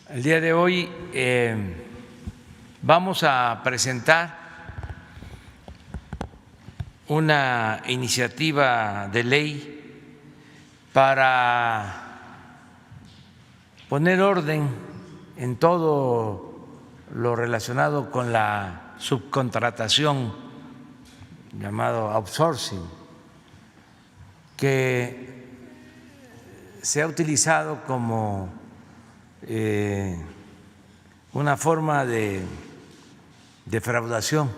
El día de hoy vamos a presentar una iniciativa de ley para poner orden en todo lo relacionado con la subcontratación, llamado outsourcing, que se ha utilizado como una forma de defraudación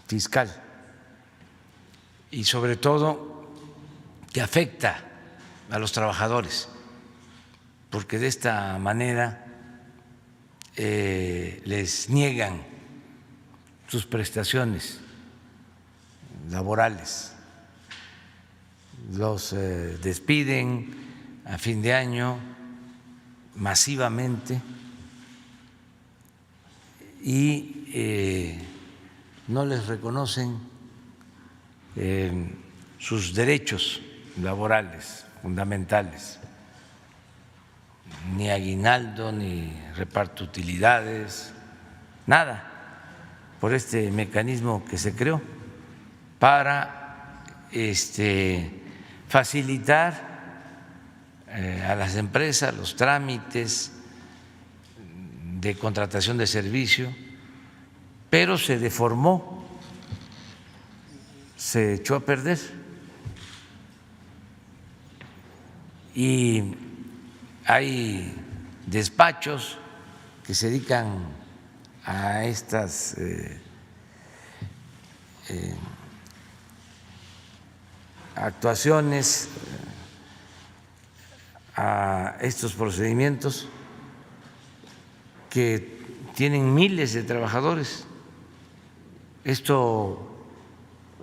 fiscal y sobre todo que afecta a los trabajadores, porque de esta manera les niegan sus prestaciones laborales, los despiden a fin de año masivamente y no les reconocen sus derechos laborales fundamentales, ni aguinaldo, ni reparto de utilidades, nada, por este mecanismo que se creó para facilitar a las empresas los trámites de contratación de servicio, pero se deformó, se echó a perder y hay despachos que se dedican a estas actuaciones, a estos procedimientos que tienen miles de trabajadores. Esto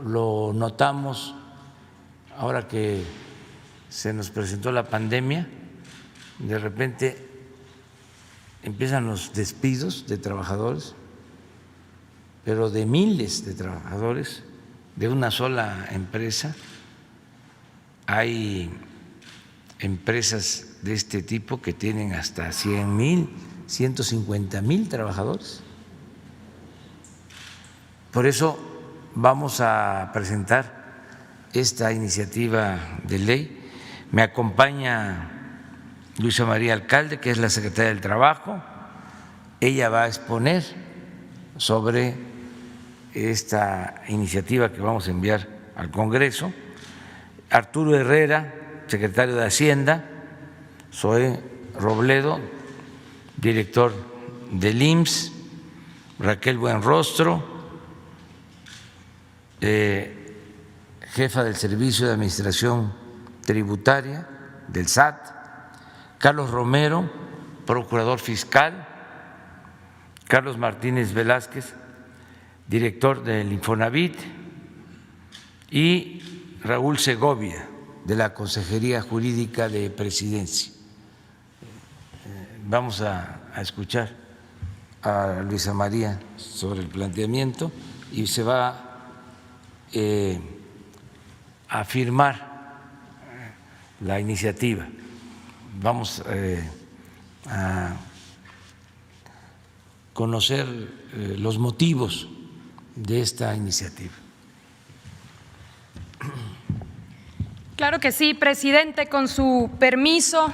lo notamos ahora que se nos presentó la pandemia, de repente empiezan los despidos de trabajadores, pero de miles de trabajadores de una sola empresa. Hay empresas de este tipo que tienen hasta 100,000, 150,000 trabajadores. Por eso vamos a presentar esta iniciativa de ley. Me acompaña Luisa María Alcalde, que es la secretaria del Trabajo. Ella va a exponer sobre esta iniciativa que vamos a enviar al Congreso. Arturo Herrera, secretario de Hacienda, Zoé Robledo, director del IMSS, Raquel Buenrostro, jefa del Servicio de Administración Tributaria del SAT, Carlos Romero, procurador fiscal, Carlos Martínez Velázquez, director del Infonavit, y Raúl Segovia, de la Consejería Jurídica de Presidencia. Vamos a escuchar a Luisa María sobre el planteamiento y se va a firmar la iniciativa. Vamos a conocer los motivos de esta iniciativa. Claro que sí, presidente, con su permiso,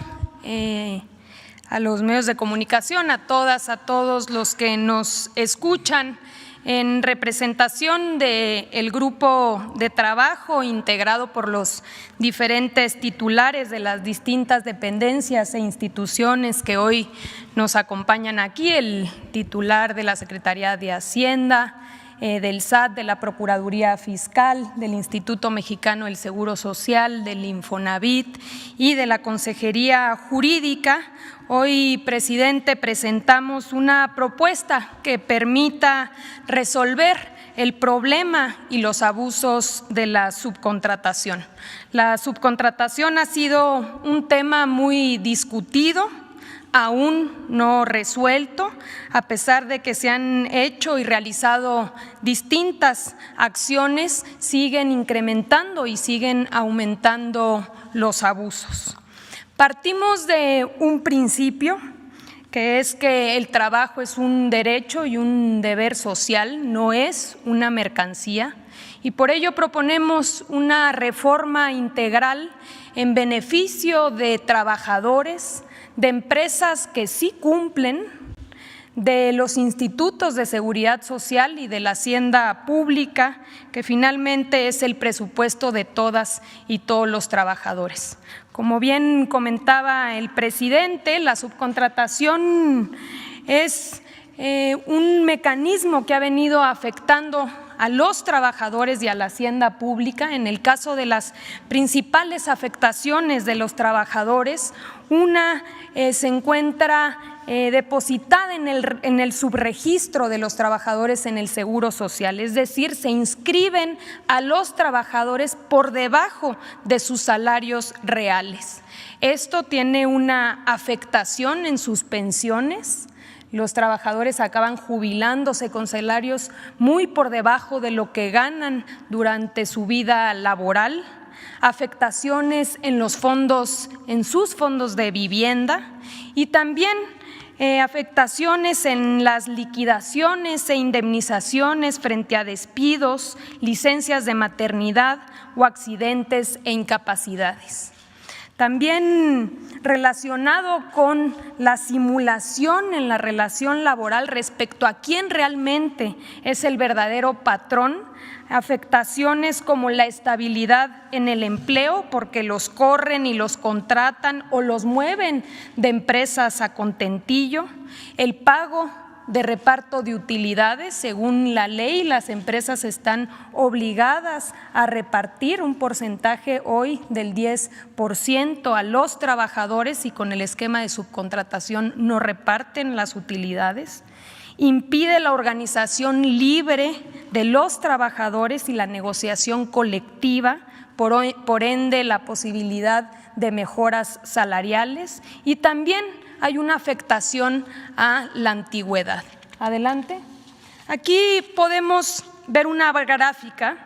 a los medios de comunicación, a todas, a todos los que nos escuchan, en representación del grupo de trabajo integrado por los diferentes titulares de las distintas dependencias e instituciones que hoy nos acompañan aquí, el titular de la Secretaría de Hacienda, del SAT, de la Procuraduría Fiscal, del Instituto Mexicano del Seguro Social, del Infonavit y de la Consejería Jurídica. Hoy, presidente, presentamos una propuesta que permita resolver el problema y los abusos de la subcontratación. La subcontratación ha sido un tema muy discutido, aún no resuelto, a pesar de que se han hecho y realizado distintas acciones, siguen incrementando y siguen aumentando los abusos. Partimos de un principio que es que el trabajo es un derecho y un deber social, no es una mercancía, y por ello proponemos una reforma integral en beneficio de trabajadores, de empresas que sí cumplen, de los institutos de seguridad social y de la hacienda pública, que finalmente es el presupuesto de todas y todos los trabajadores. Como bien comentaba el presidente, la subcontratación es un mecanismo que ha venido afectando a los trabajadores y a la hacienda pública. En el caso de las principales afectaciones de los trabajadores, una se encuentra depositada en el subregistro de los trabajadores en el Seguro Social, es decir, se inscriben a los trabajadores por debajo de sus salarios reales. Esto tiene una afectación en sus pensiones. Los trabajadores acaban jubilándose con salarios muy por debajo de lo que ganan durante su vida laboral, afectaciones en los fondos, en sus fondos de vivienda, y también afectaciones en las liquidaciones e indemnizaciones frente a despidos, licencias de maternidad o accidentes e incapacidades. También relacionado con la simulación en la relación laboral respecto a quién realmente es el verdadero patrón, afectaciones como la estabilidad en el empleo, porque los corren y los contratan o los mueven de empresas a contentillo, el pago de reparto de utilidades. Según la ley, las empresas están obligadas a repartir un porcentaje hoy del 10% a los trabajadores y con el esquema de subcontratación no reparten las utilidades. Impide la organización libre de los trabajadores y la negociación colectiva, por ende la posibilidad de mejoras salariales, y también hay una afectación a la antigüedad. Adelante. Aquí podemos ver una gráfica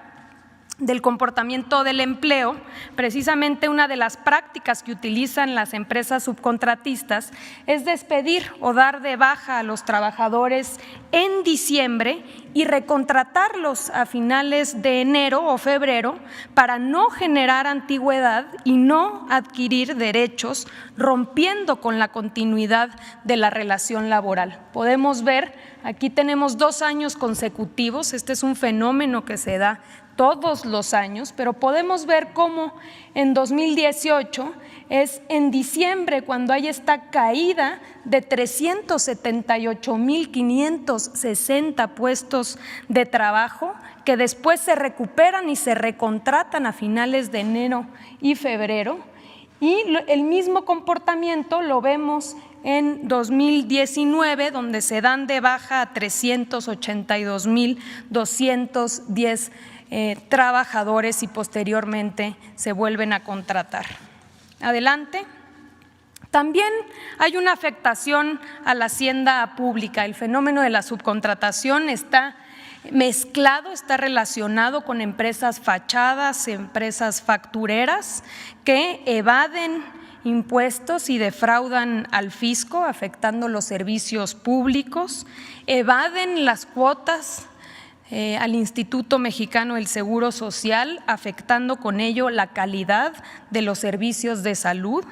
del comportamiento del empleo. Precisamente una de las prácticas que utilizan las empresas subcontratistas es despedir o dar de baja a los trabajadores en diciembre y recontratarlos a finales de enero o febrero para no generar antigüedad y no adquirir derechos, rompiendo con la continuidad de la relación laboral. Podemos ver, aquí tenemos 2 años consecutivos, este es un fenómeno que se da todos los años, pero podemos ver cómo en 2018 es en diciembre cuando hay esta caída de 378,560 puestos de trabajo que después se recuperan y se recontratan a finales de enero y febrero, y el mismo comportamiento lo vemos en 2019, donde se dan de baja a 382,210 trabajadores y posteriormente se vuelven a contratar. Adelante. También hay una afectación a la hacienda pública. El fenómeno de la subcontratación está mezclado, está relacionado con empresas fachadas, empresas factureras que evaden impuestos y defraudan al fisco, afectando los servicios públicos, evaden las cuotas al Instituto Mexicano del Seguro Social, afectando con ello la calidad de los servicios de salud,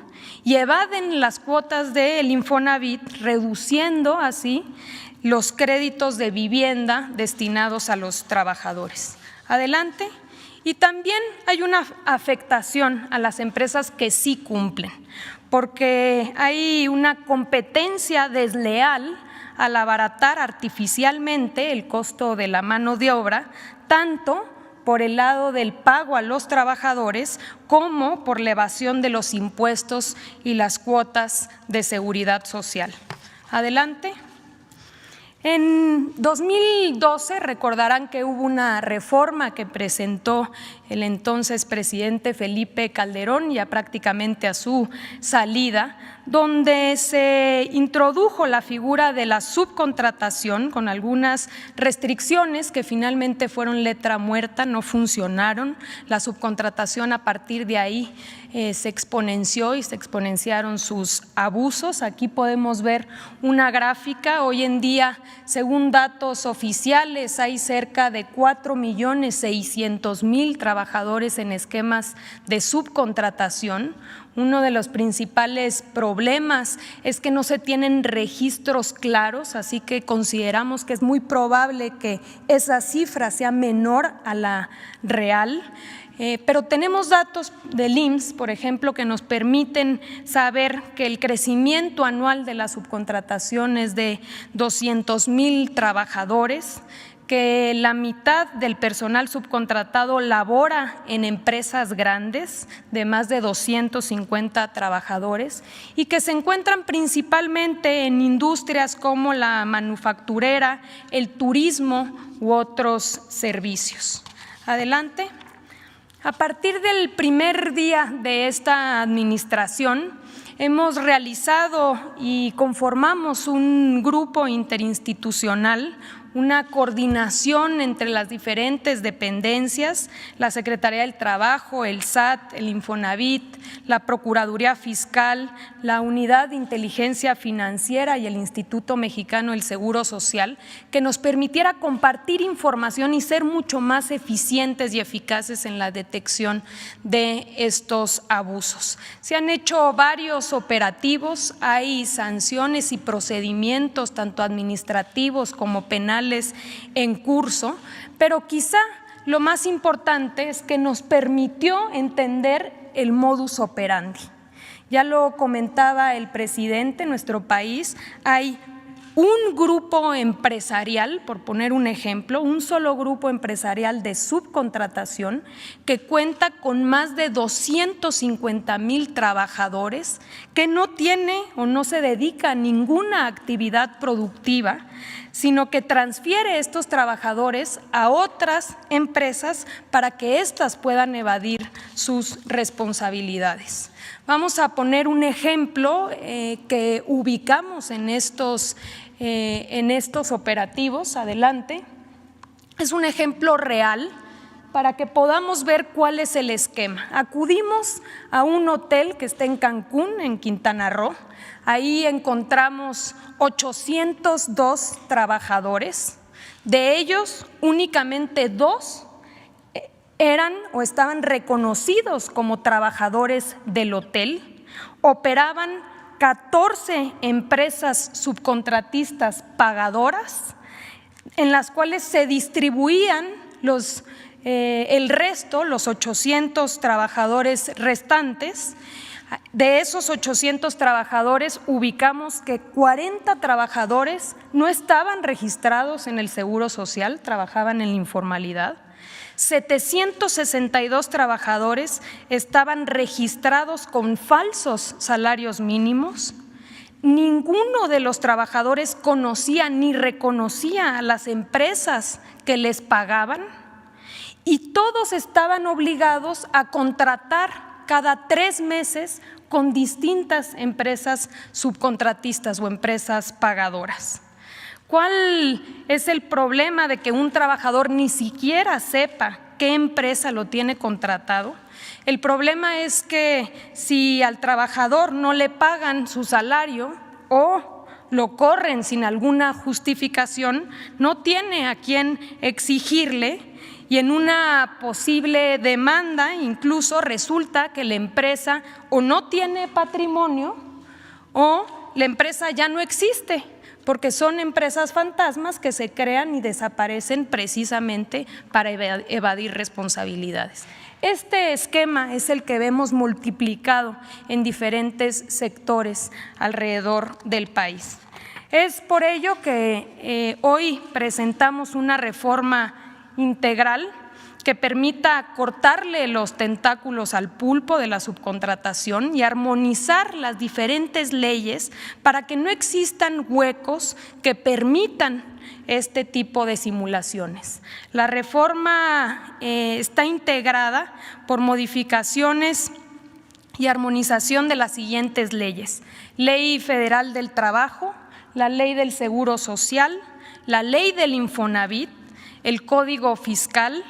y evaden las cuotas del Infonavit, reduciendo así los créditos de vivienda destinados a los trabajadores. Adelante. Y también hay una afectación a las empresas que sí cumplen, porque hay una competencia desleal al abaratar artificialmente el costo de la mano de obra, tanto por el lado del pago a los trabajadores como por la evasión de los impuestos y las cuotas de seguridad social. Adelante. En 2012 recordarán que hubo una reforma que presentó el entonces presidente Felipe Calderón, ya prácticamente a su salida, donde se introdujo la figura de la subcontratación con algunas restricciones que finalmente fueron letra muerta, no funcionaron. La subcontratación a partir de ahí se exponenció y se exponenciaron sus abusos. Aquí podemos ver una gráfica. Hoy en día, según datos oficiales, hay cerca de 4.600.000 trabajadores en esquemas de subcontratación. Uno de los principales problemas es que no se tienen registros claros, así que consideramos que es muy probable que esa cifra sea menor a la real. Pero tenemos datos del IMSS, por ejemplo, que nos permiten saber que el crecimiento anual de la subcontratación es de 200.000 trabajadores, que la mitad del personal subcontratado labora en empresas grandes de más de 250 trabajadores y que se encuentran principalmente en industrias como la manufacturera, el turismo u otros servicios. Adelante. A partir del primer día de esta administración, hemos realizado y conformamos un grupo interinstitucional, una coordinación entre las diferentes dependencias, la Secretaría del Trabajo, el SAT, el Infonavit, la Procuraduría Fiscal, la Unidad de Inteligencia Financiera y el Instituto Mexicano del Seguro Social, que nos permitiera compartir información y ser mucho más eficientes y eficaces en la detección de estos abusos. Se han hecho varios operativos, hay sanciones y procedimientos tanto administrativos como penales en curso, pero quizá lo más importante es que nos permitió entender el modus operandi. Ya lo comentaba el presidente, en nuestro país hay un grupo empresarial, por poner un ejemplo, un solo grupo empresarial de subcontratación que cuenta con más de 250,000 trabajadores, que no tiene o no se dedica a ninguna actividad productiva, sino que transfiere estos trabajadores a otras empresas para que éstas puedan evadir sus responsabilidades. Vamos a poner un ejemplo que ubicamos en estos operativos. Adelante. Es un ejemplo real para que podamos ver cuál es el esquema. Acudimos a un hotel que está en Cancún, en Quintana Roo. Ahí encontramos 802 trabajadores. De ellos, únicamente 2 eran o estaban reconocidos como trabajadores del hotel. Operaban 14 empresas subcontratistas pagadoras, en las cuales se distribuían el resto, los 800 trabajadores restantes. De esos 800 trabajadores, ubicamos que 40 trabajadores no estaban registrados en el Seguro Social, trabajaban en la informalidad. 762 trabajadores estaban registrados con falsos salarios mínimos. Ninguno de los trabajadores conocía ni reconocía a las empresas que les pagaban y todos estaban obligados a contratar cada 3 meses con distintas empresas subcontratistas o empresas pagadoras. ¿Cuál es el problema de que un trabajador ni siquiera sepa qué empresa lo tiene contratado? El problema es que si al trabajador no le pagan su salario o lo corren sin alguna justificación, no tiene a quién exigirle y en una posible demanda incluso resulta que la empresa o no tiene patrimonio o la empresa ya no existe, porque son empresas fantasmas que se crean y desaparecen precisamente para evadir responsabilidades. Este esquema es el que vemos multiplicado en diferentes sectores alrededor del país. Es por ello que hoy presentamos una reforma integral que permita cortarle los tentáculos al pulpo de la subcontratación y armonizar las diferentes leyes para que no existan huecos que permitan este tipo de simulaciones. La reforma está integrada por modificaciones y armonización de las siguientes leyes: Ley Federal del Trabajo, la Ley del Seguro Social, la Ley del Infonavit, el Código Fiscal,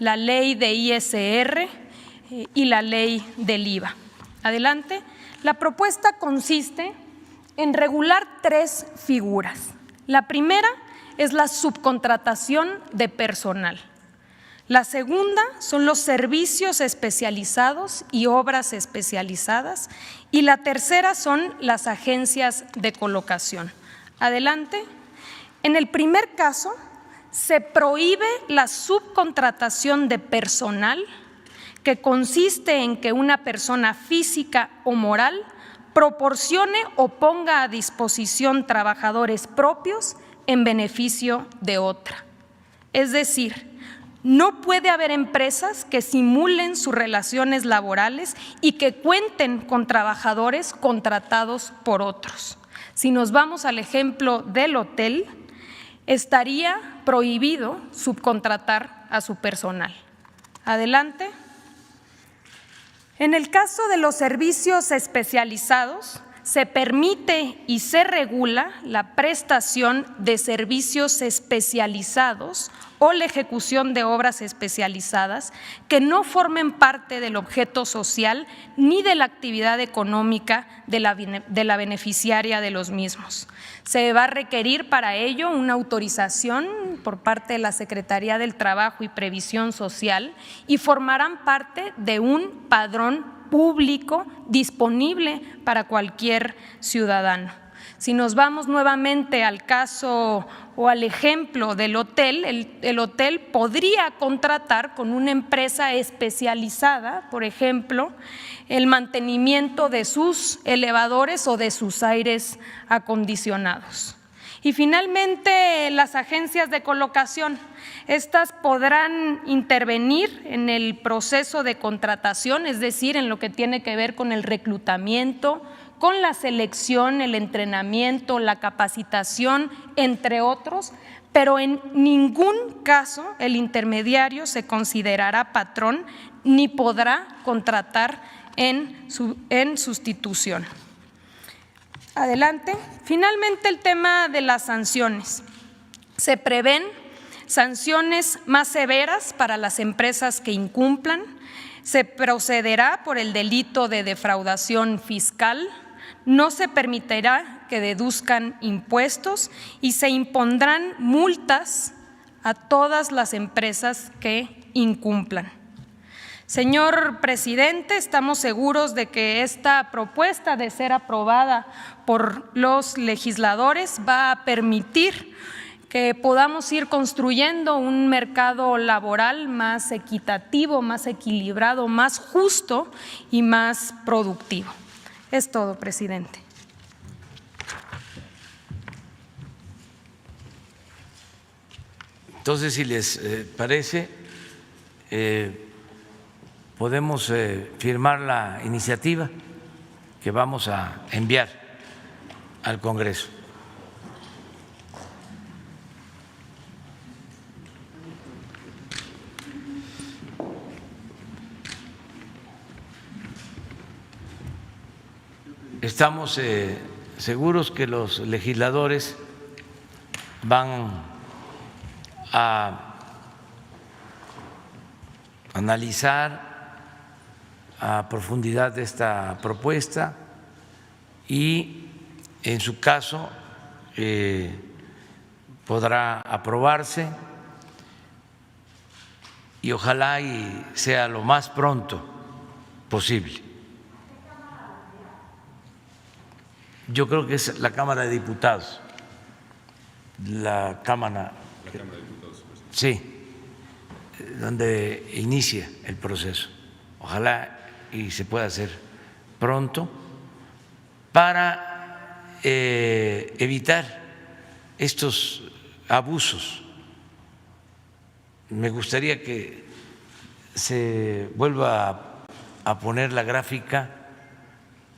la Ley de ISR y la Ley del IVA. Adelante. La propuesta consiste en regular 3 figuras. La primera es la subcontratación de personal. La segunda son los servicios especializados y obras especializadas. Y la tercera son las agencias de colocación. Adelante. En el primer caso, se prohíbe la subcontratación de personal, que consiste en que una persona física o moral proporcione o ponga a disposición trabajadores propios en beneficio de otra. Es decir, no puede haber empresas que simulen sus relaciones laborales y que cuenten con trabajadores contratados por otros. Si nos vamos al ejemplo del hotel, estaría prohibido subcontratar a su personal. Adelante. En el caso de los servicios especializados, se permite y se regula la prestación de servicios especializados o la ejecución de obras especializadas que no formen parte del objeto social ni de la actividad económica de la beneficiaria de los mismos. Se va a requerir para ello una autorización por parte de la Secretaría del Trabajo y Previsión Social y formarán parte de un padrón público disponible para cualquier ciudadano. Si nos vamos nuevamente al caso o al ejemplo del hotel, el hotel podría contratar con una empresa especializada, por ejemplo, el mantenimiento de sus elevadores o de sus aires acondicionados. Y finalmente, las agencias de colocación. Estas podrán intervenir en el proceso de contratación, es decir, en lo que tiene que ver con el reclutamiento, con la selección, el entrenamiento, la capacitación, entre otros, pero en ningún caso el intermediario se considerará patrón ni podrá contratar en sustitución. Adelante. Finalmente, el tema de las sanciones. Se prevén sanciones más severas para las empresas que incumplan. Se procederá por el delito de defraudación fiscal. No se permitirá que deduzcan impuestos y se impondrán multas a todas las empresas que incumplan. Señor presidente, estamos seguros de que esta propuesta, de ser aprobada por los legisladores, va a permitir que podamos ir construyendo un mercado laboral más equitativo, más equilibrado, más justo y más productivo. Es todo, presidente. Entonces, si les parece, podemos firmar la iniciativa que vamos a enviar al Congreso. Estamos seguros que los legisladores van a analizar a profundidad esta propuesta y, en su caso, podrá aprobarse y ojalá y sea lo más pronto posible. Yo creo que es la Cámara de Diputados. La Cámara de Diputados. Sí, donde inicia el proceso. Ojalá y se pueda hacer pronto para evitar estos abusos. Me gustaría que se vuelva a poner la gráfica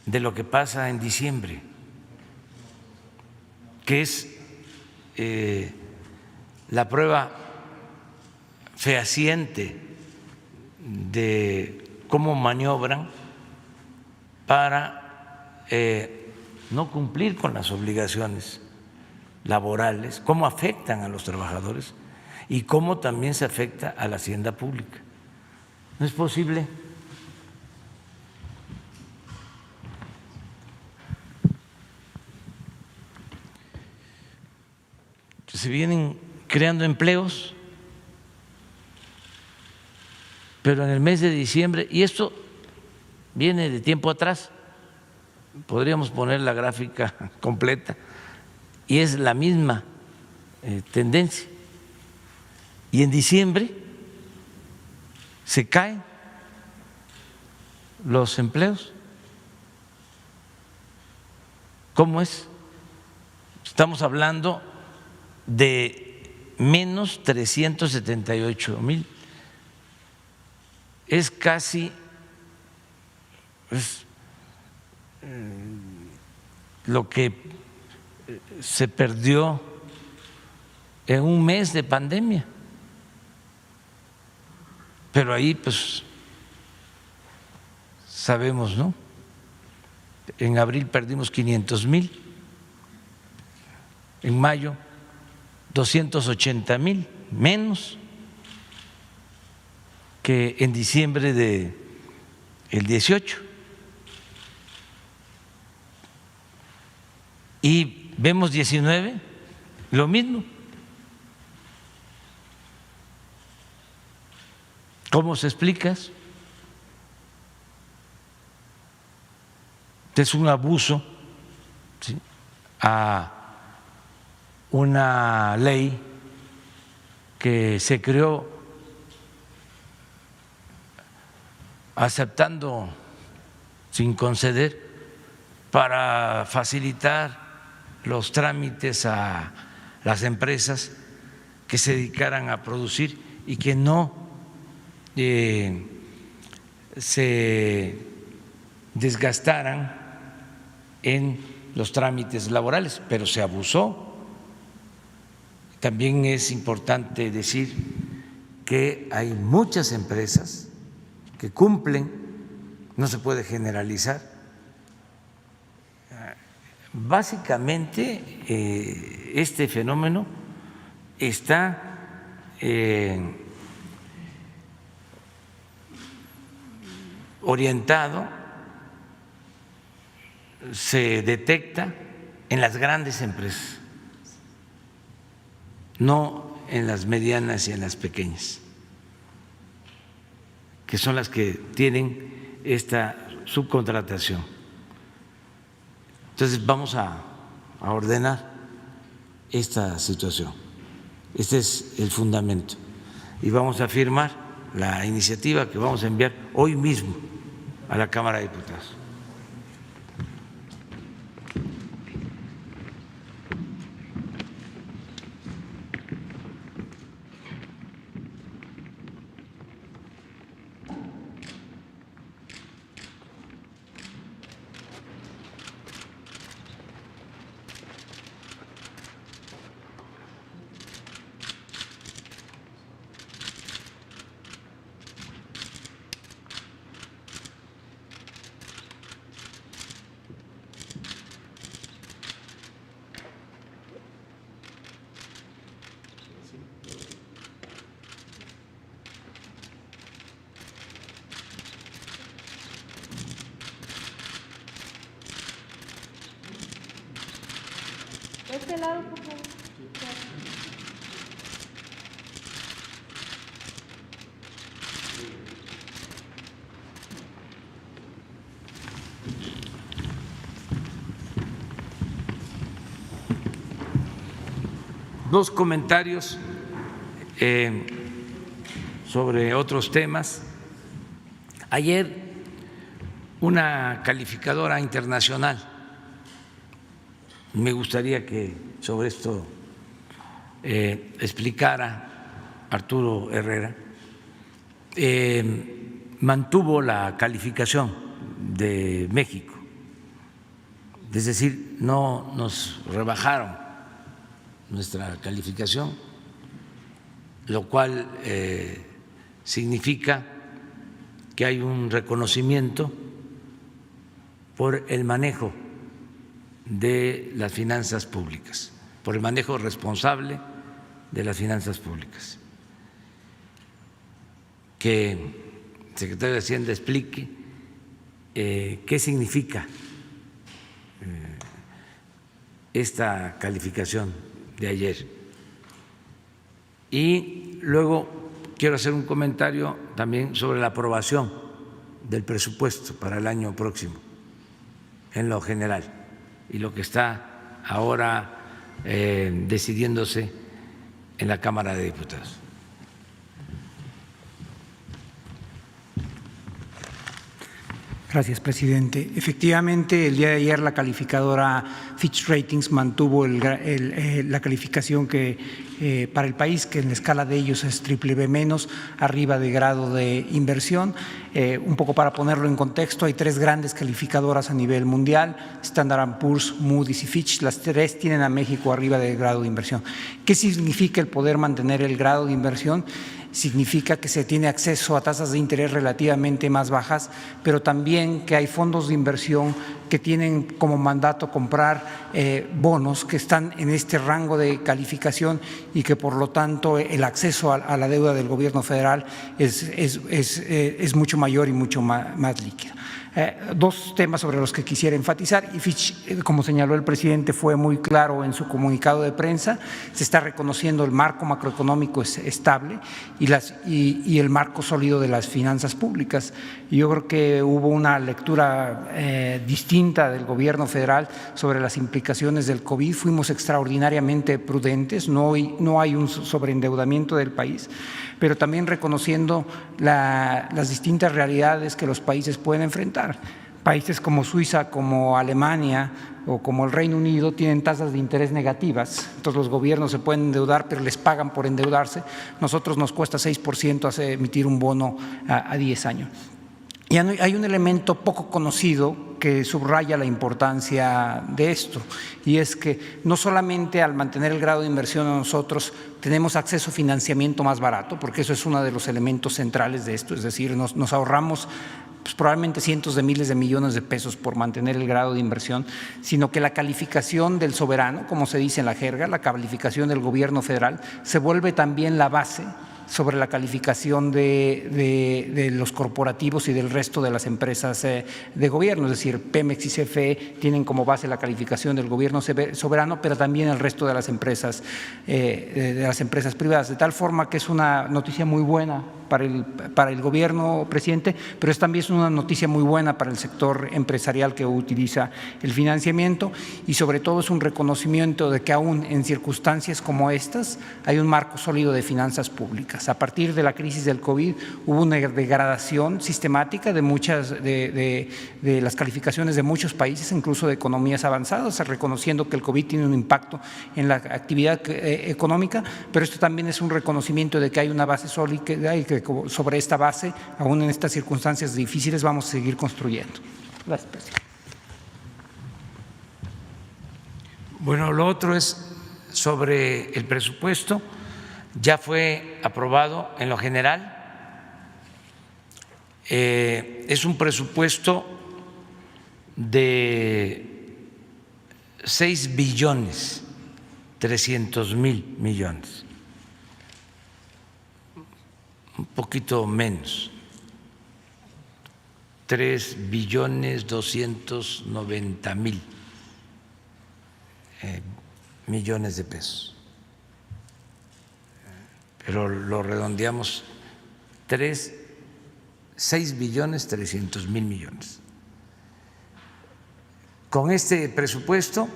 de lo que pasa en diciembre, que es la prueba fehaciente de cómo maniobran para no cumplir con las obligaciones laborales, cómo afectan a los trabajadores y cómo también se afecta a la hacienda pública. No es posible que se vienen creando empleos, pero en el mes de diciembre, y esto viene de tiempo atrás, podríamos poner la gráfica completa, y es la misma tendencia. Y en diciembre se caen los empleos. ¿Cómo es? Estamos hablando de menos 378,000. Es casi lo que se perdió en un mes de pandemia. Pero ahí pues sabemos, ¿no? En abril perdimos 500,000, en mayo 280,000 menos que en diciembre del 18. Y vemos 19, lo mismo. ¿Cómo se explica eso? Es un abuso, ¿sí?, a una ley que se creó aceptando sin conceder para facilitar los trámites a las empresas que se dedicaran a producir y que no se desgastaran en los trámites laborales, pero se abusó. También es importante decir que hay muchas empresas que cumplen, no se puede generalizar. Básicamente, este fenómeno está orientado, se detecta en las grandes empresas, no en las medianas y en las pequeñas, que son las que tienen esta subcontratación. Entonces vamos a ordenar esta situación. Este es el fundamento. Y vamos a firmar la iniciativa que vamos a enviar hoy mismo a la Cámara de Diputados. De este lado, por favor. Dos comentarios sobre otros temas. Ayer una calificadora internacional, me gustaría que sobre esto explicara Arturo Herrera, mantuvo la calificación de México, es decir, no nos rebajaron nuestra calificación, lo cual significa que hay un reconocimiento por el manejo de las finanzas públicas, por el manejo responsable de las finanzas públicas. Que el secretario de Hacienda explique qué significa esta calificación de ayer. Y luego quiero hacer un comentario también sobre la aprobación del presupuesto para el año próximo en lo general y lo que está ahora decidiéndose en la Cámara de Diputados. Gracias, presidente. Efectivamente, el día de ayer la calificadora Fitch Ratings mantuvo la calificación que para el país, que en la escala de ellos es BBB-, arriba de grado de inversión. Un poco para ponerlo en contexto, hay 3 grandes calificadoras a nivel mundial, Standard & Poor's, Moody's y Fitch. Las 3 tienen a México arriba del grado de inversión. ¿Qué significa el poder mantener el grado de inversión? Significa que se tiene acceso a tasas de interés relativamente más bajas, pero también que hay fondos de inversión que tienen como mandato comprar bonos que están en este rango de calificación y que por lo tanto el acceso a la deuda del gobierno federal es mucho mayor y mucho más líquido. 2 temas sobre los que quisiera enfatizar, y Fitch, como señaló el presidente, fue muy claro en su comunicado de prensa. Se está reconociendo el marco macroeconómico es estable y el marco sólido de las finanzas públicas. Y yo creo que hubo una lectura distinta del gobierno federal sobre las implicaciones del COVID. Fuimos extraordinariamente prudentes, no hay un sobreendeudamiento del país, pero también reconociendo las distintas realidades que los países pueden enfrentar. Países como Suiza, como Alemania o como el Reino Unido tienen tasas de interés negativas, entonces los gobiernos se pueden endeudar, pero les pagan por endeudarse. Nosotros nos cuesta 6% emitir un bono a 10 años. Y hay un elemento poco conocido que subraya la importancia de esto, y es que no solamente al mantener el grado de inversión nosotros tenemos acceso a financiamiento más barato, porque eso es uno de los elementos centrales de esto, es decir, nos ahorramos probablemente cientos de miles de millones de pesos por mantener el grado de inversión, sino que la calificación del soberano, como se dice en la jerga, la calificación del gobierno federal, se vuelve también la base sobre la calificación de los corporativos y del resto de las empresas de gobierno, es decir, Pemex y CFE tienen como base la calificación del gobierno soberano, pero también el resto de las empresas privadas, de tal forma que es una noticia muy buena para el gobierno, presidente, pero también es una noticia muy buena para el sector empresarial que utiliza el financiamiento, y sobre todo es un reconocimiento de que aún en circunstancias como estas hay un marco sólido de finanzas públicas. A partir de la crisis del COVID hubo una degradación sistemática de muchas de las calificaciones de muchos países, incluso de economías avanzadas, reconociendo que el COVID tiene un impacto en la actividad económica, pero esto también es un reconocimiento de que hay una base sólida y que sobre esta base, aún en estas circunstancias difíciles, vamos a seguir construyendo. Gracias, presidente. Bueno, lo otro es sobre el presupuesto. Ya fue aprobado en lo general. Es un presupuesto de 6.300.000.000.000, un poquito menos, 3.290.000.000.000 de pesos. Pero lo redondeamos 6.300.000.000.000. Con este presupuesto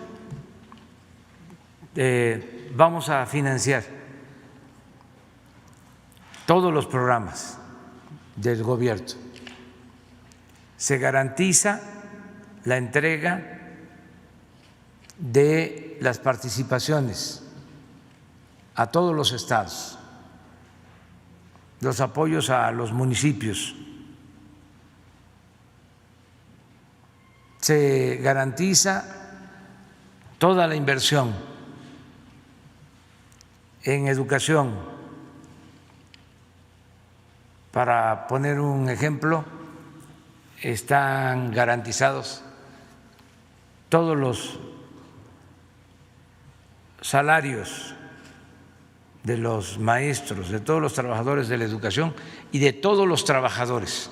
vamos a financiar todos los programas del gobierno. Se garantiza la entrega de las participaciones a todos los estados los apoyos a los municipios. Se garantiza toda la inversión en educación. Para poner un ejemplo, están garantizados todos los salarios de los maestros, de todos los trabajadores de la educación y de todos los trabajadores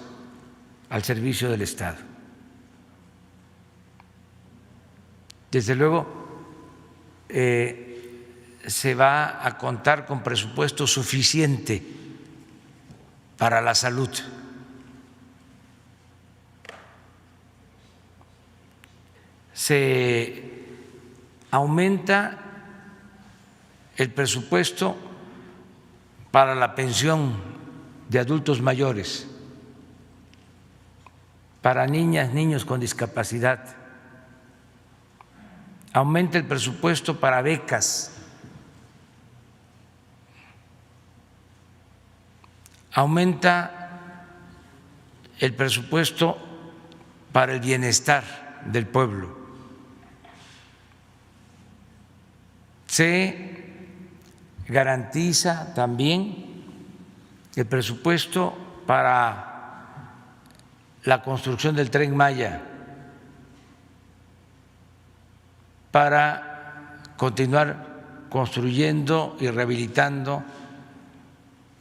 al servicio del Estado. Desde luego, se va a contar con presupuesto suficiente para la salud. Se aumenta el presupuesto para la pensión de adultos mayores, para niñas, niños con discapacidad. Aumenta el presupuesto para becas. Aumenta el presupuesto para el bienestar del pueblo. Se garantiza también el presupuesto para la construcción del Tren Maya, para continuar construyendo y rehabilitando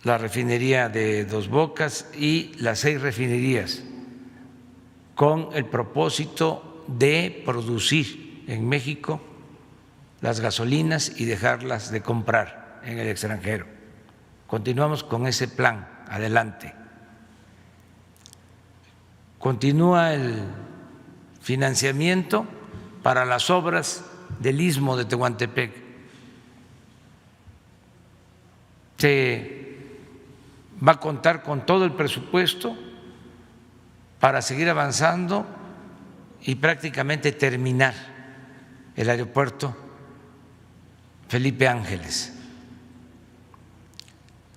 la refinería de Dos Bocas y las 6 refinerías, con el propósito de producir en México las gasolinas y dejarlas de comprar en el extranjero. Continuamos con ese plan, adelante. Continúa el financiamiento para las obras del Istmo de Tehuantepec. Se va a contar con todo el presupuesto para seguir avanzando y prácticamente terminar el aeropuerto Felipe Ángeles.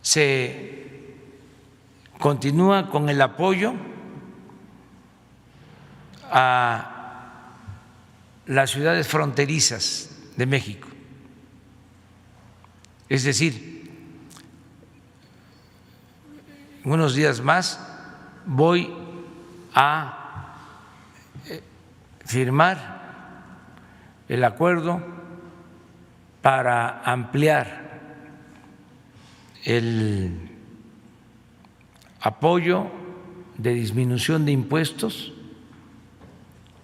Se continúa con el apoyo a las ciudades fronterizas de México, es decir, en unos días más voy a firmar el acuerdo para ampliar el apoyo de disminución de impuestos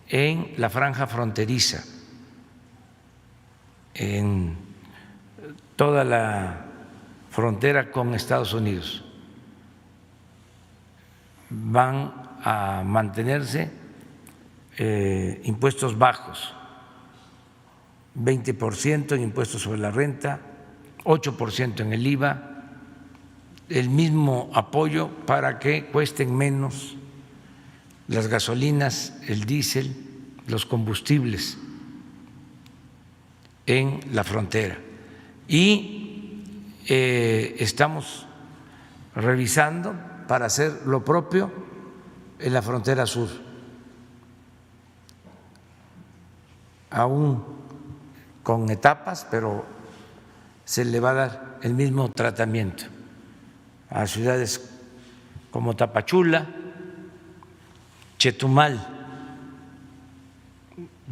en la franja fronteriza, en toda la frontera con Estados Unidos. Van a mantenerse impuestos bajos, 20% en impuestos sobre la renta, 8% en el IVA, el mismo apoyo para que cuesten menos las gasolinas, el diésel, los combustibles en la frontera. Y estamos revisando para hacer lo propio en la frontera sur, aún con etapas, pero se le va a dar el mismo tratamiento a ciudades como Tapachula. Chetumal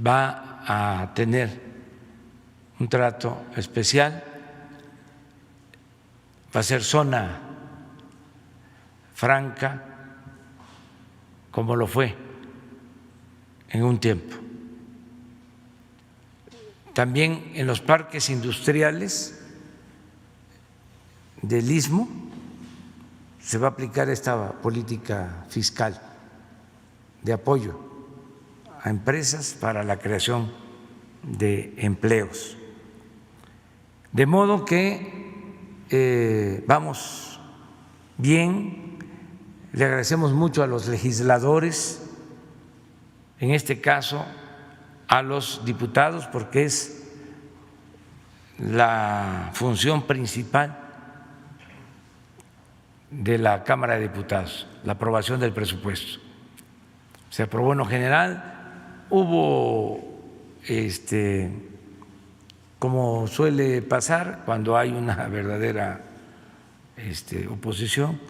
va a tener un trato especial, va a ser zona franca, como lo fue en un tiempo. También en los parques industriales del Istmo se va a aplicar esta política fiscal de apoyo a empresas para la creación de empleos. De modo que vamos bien. Le agradecemos mucho a los legisladores, en este caso a los diputados, porque es la función principal de la Cámara de Diputados, la aprobación del presupuesto. Se aprobó en lo general, hubo como suele pasar cuando hay una verdadera oposición,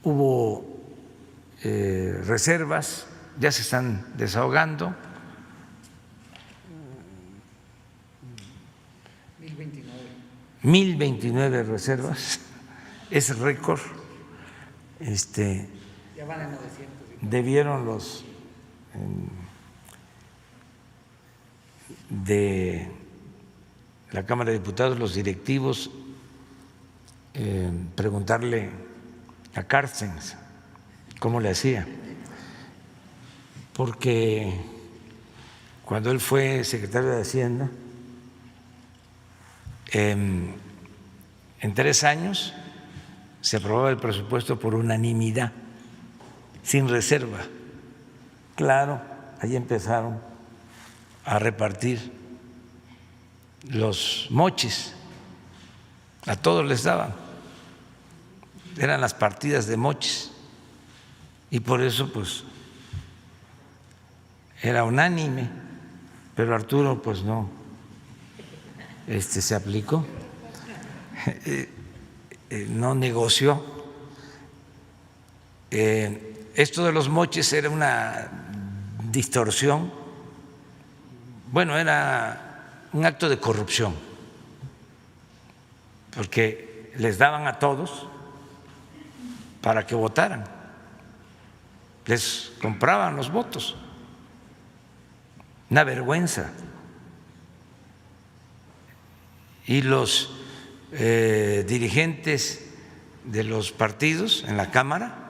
hubo reservas, ya se están desahogando. 1029 reservas, es récord. Ya van a 900. Debieron los de la Cámara de Diputados, los directivos, preguntarle a Carstens cómo le hacía, porque cuando él fue secretario de Hacienda, en 3 años se aprobaba el presupuesto por unanimidad, sin reserva. Claro, ahí empezaron a repartir los mochis, a todos les daban, eran las partidas de mochis, y por eso pues era unánime, pero Arturo pues no se aplicó, no negoció. Esto de los moches era una distorsión, bueno, era un acto de corrupción, porque les daban a todos para que votaran, les compraban los votos, una vergüenza. Y los dirigentes de los partidos en la Cámara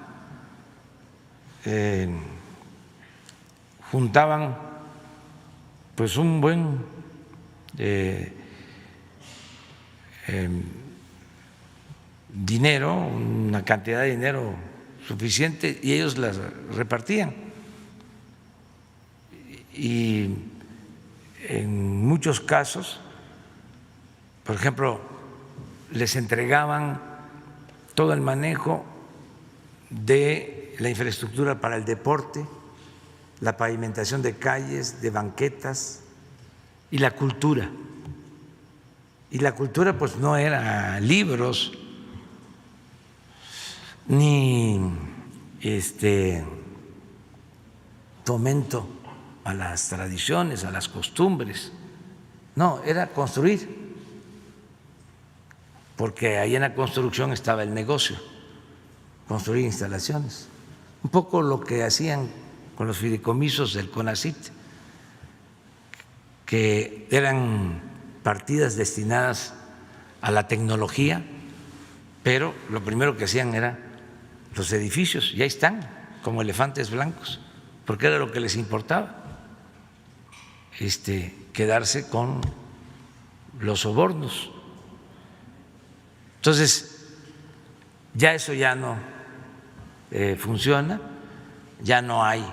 juntaban pues un buen dinero, una cantidad de dinero suficiente, y ellos las repartían. Y en muchos casos, por ejemplo, les entregaban todo el manejo de la infraestructura para el deporte, la pavimentación de calles, de banquetas y la cultura. Y la cultura pues no era libros ni fomento a las tradiciones, a las costumbres, no, era construir, porque ahí en la construcción estaba el negocio, construir instalaciones, un poco lo que hacían con los fideicomisos del CONACYT, que eran partidas destinadas a la tecnología, pero lo primero que hacían era los edificios, y ahí están como elefantes blancos, porque era lo que les importaba, quedarse con los sobornos. Entonces, ya eso ya no funciona, ya no hay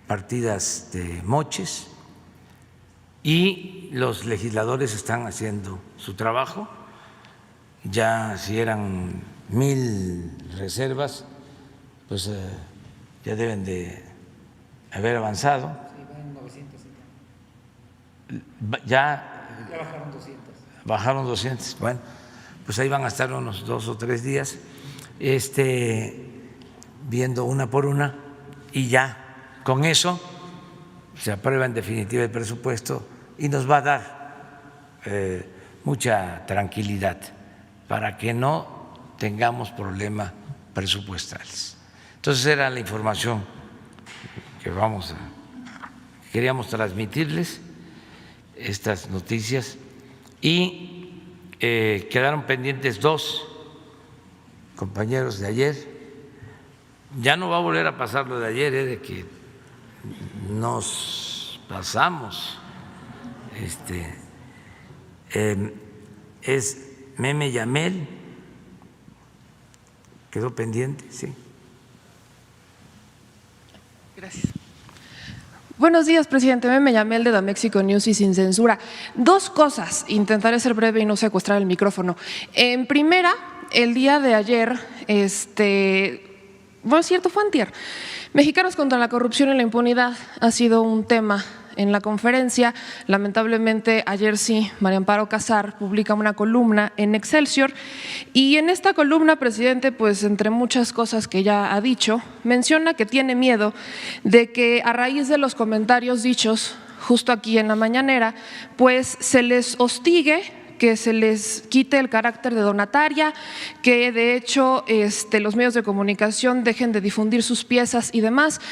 partidas de moches, y los legisladores están haciendo su trabajo. Ya si eran 1000 reservas, pues ya deben de haber avanzado. Sí, van 900. Ya bajaron 200. Bajaron 200. Bueno, pues ahí van a estar unos 2 o 3 días viendo una por una, y ya con eso se aprueba en definitiva el presupuesto y nos va a dar mucha tranquilidad para que no tengamos problemas presupuestales. Entonces era la información que queríamos transmitirles, estas noticias, y quedaron pendientes 2 compañeros de ayer. Ya no va a volver a pasar lo de ayer, de que nos pasamos. Es Meme Yamel, quedó pendiente, sí. Gracias. Buenos días, presidente. Me llamé el de Damexico News y sin censura. Dos cosas. Intentaré ser breve y no secuestrar el micrófono. En primera, el día de ayer, bueno, es cierto, fue antier. Mexicanos contra la corrupción y la impunidad ha sido un tema en la conferencia. Lamentablemente, ayer sí, María Amparo Casar publica una columna en Excelsior y en esta columna, presidente, pues entre muchas cosas que ya ha dicho, menciona que tiene miedo de que a raíz de los comentarios dichos justo aquí en la mañanera, pues se les hostigue, que se les quite el carácter de donataria, que de hecho los medios de comunicación dejen de difundir sus piezas y demás.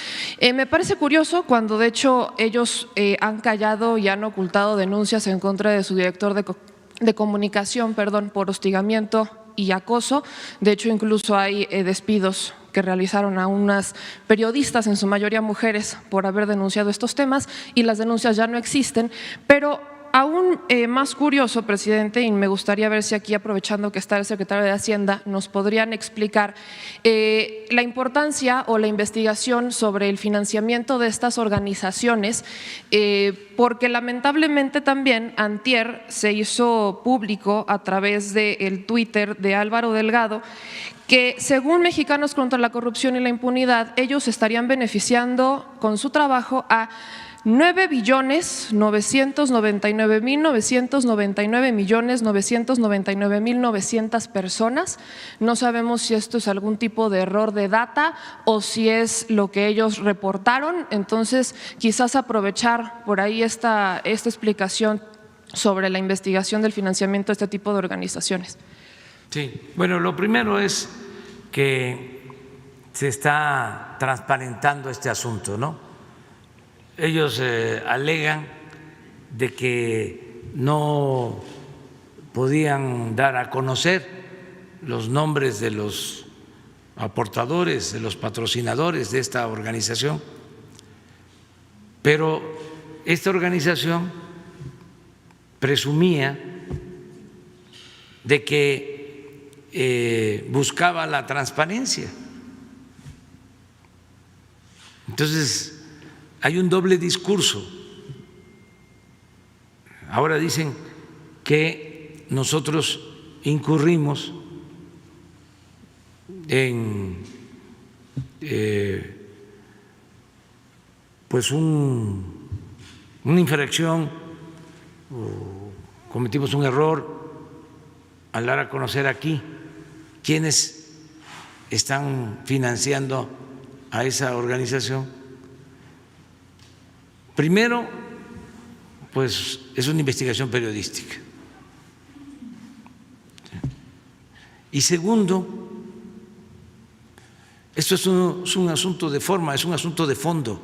Me parece curioso cuando de hecho ellos han callado y han ocultado denuncias en contra de su director de comunicación, por hostigamiento y acoso. De hecho, incluso hay despidos que realizaron a unas periodistas, en su mayoría mujeres, por haber denunciado estos temas, y las denuncias ya no existen, pero aún más curioso, presidente, y me gustaría ver si aquí, aprovechando que está el secretario de Hacienda, nos podrían explicar la importancia o la investigación sobre el financiamiento de estas organizaciones, porque lamentablemente también antier se hizo público a través del Twitter de Álvaro Delgado que según Mexicanos contra la Corrupción y la Impunidad, ellos estarían beneficiando con su trabajo a 9.999.999.999.900 personas. No sabemos si esto es algún tipo de error de data o si es lo que ellos reportaron. Entonces, quizás aprovechar por ahí esta explicación sobre la investigación del financiamiento de este tipo de organizaciones. Sí, bueno, lo primero es que se está transparentando este asunto, ¿no? Ellos alegan de que no podían dar a conocer los nombres de los aportadores, de los patrocinadores de esta organización, pero esta organización presumía de que buscaba la transparencia. Entonces, hay un doble discurso. Ahora dicen que nosotros incurrimos en pues una infracción o cometimos un error al dar a conocer aquí quiénes están financiando a esa organización. Primero, pues es una investigación periodística. Y segundo, esto es un asunto de forma, es un asunto de fondo.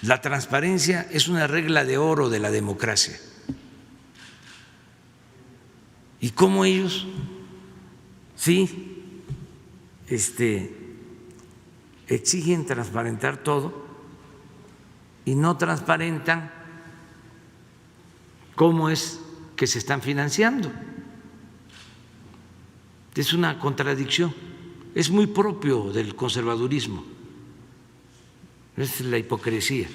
La transparencia es una regla de oro de la democracia. Y cómo ellos sí exigen transparentar todo y no transparentan cómo es que se están financiando. Es una contradicción, es muy propio del conservadurismo, es la hipocresía,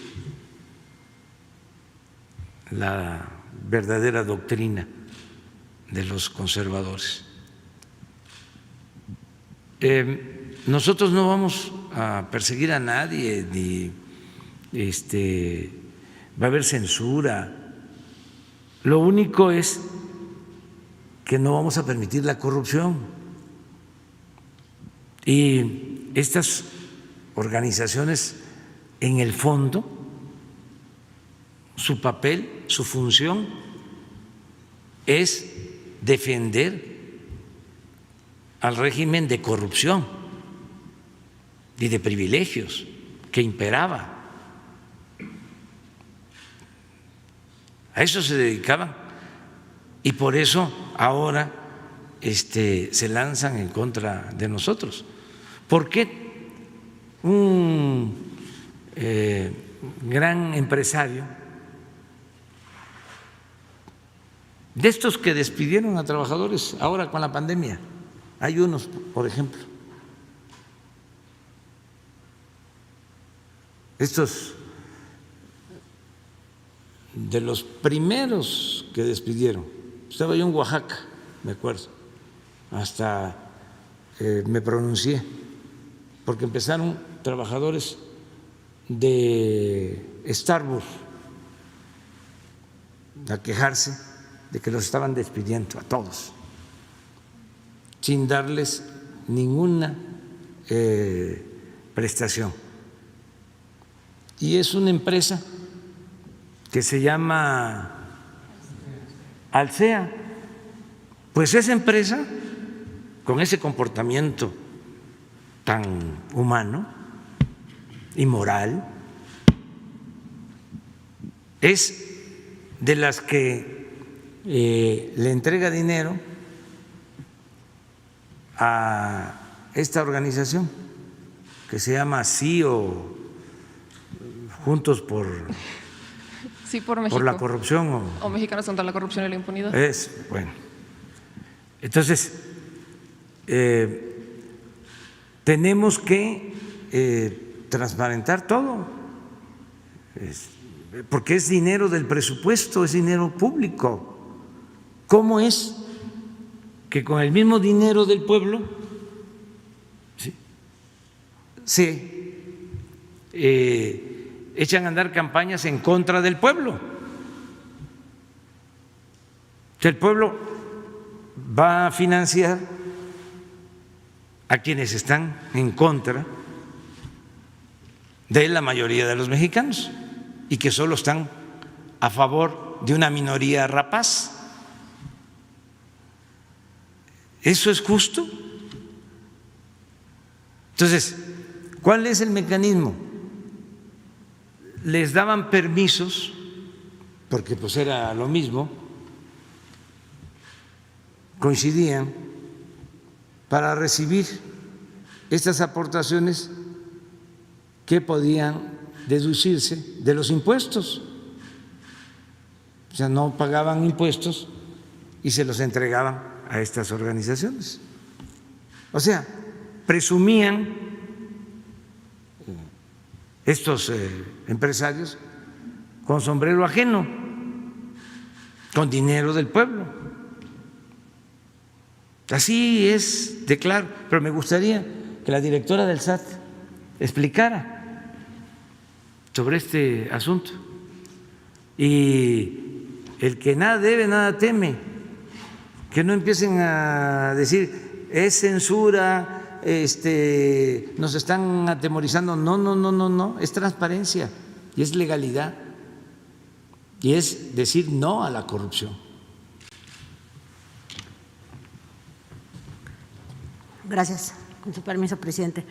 la verdadera doctrina de los conservadores. Nosotros no vamos a perseguir a nadie, ni va a haber censura. Lo único es que no vamos a permitir la corrupción. Y estas organizaciones, en el fondo, su papel, su función es defender al régimen de corrupción y de privilegios que imperaba. A eso se dedicaban y por eso ahora se lanzan en contra de nosotros. ¿Por qué un gran empresario de estos que despidieron a trabajadores ahora con la pandemia? Hay unos, por ejemplo, estos de los primeros que despidieron. Estaba yo en Oaxaca, me acuerdo, hasta me pronuncié, porque empezaron trabajadores de Starbucks a quejarse de que los estaban despidiendo a todos, sin darles ninguna prestación. Y es una empresa que se llama Alsea. Pues esa empresa, con ese comportamiento tan humano y moral, es de las que le entrega dinero a esta organización que se llama Sí o Juntos por México. Por la corrupción o Mexicanos contra la corrupción y la impunidad. Es bueno. Entonces tenemos que transparentar todo, porque es dinero del presupuesto, es dinero público. ¿Cómo es que con el mismo dinero del pueblo se echan a andar campañas en contra del pueblo? El pueblo va a financiar a quienes están en contra de la mayoría de los mexicanos y que solo están a favor de una minoría rapaz. ¿Eso es justo? Entonces, ¿cuál es el mecanismo? Les daban permisos, porque pues era lo mismo, coincidían, para recibir estas aportaciones que podían deducirse de los impuestos. O sea, no pagaban impuestos y se los entregaban a estas organizaciones. O sea, presumían estos empresarios con sombrero ajeno, con dinero del pueblo. Así es de claro, pero me gustaría que la directora del SAT explicara sobre este asunto. Y el que nada debe, nada teme, que no empiecen a decir es censura, nos están atemorizando. No, es transparencia y es legalidad y es decir no a la corrupción. Gracias. Con su permiso, presidente.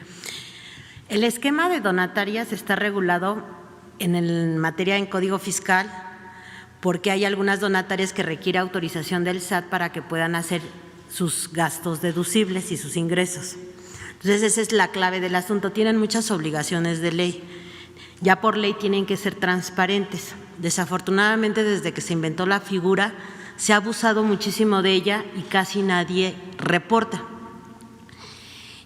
El esquema de donatarias está regulado en materia en Código Fiscal porque hay algunas donatarias que requiere autorización del SAT para que puedan hacer sus gastos deducibles y sus ingresos. Entonces, esa es la clave del asunto. Tienen muchas obligaciones de ley. Ya por ley tienen que ser transparentes. Desafortunadamente, desde que se inventó la figura, se ha abusado muchísimo de ella y casi nadie reporta.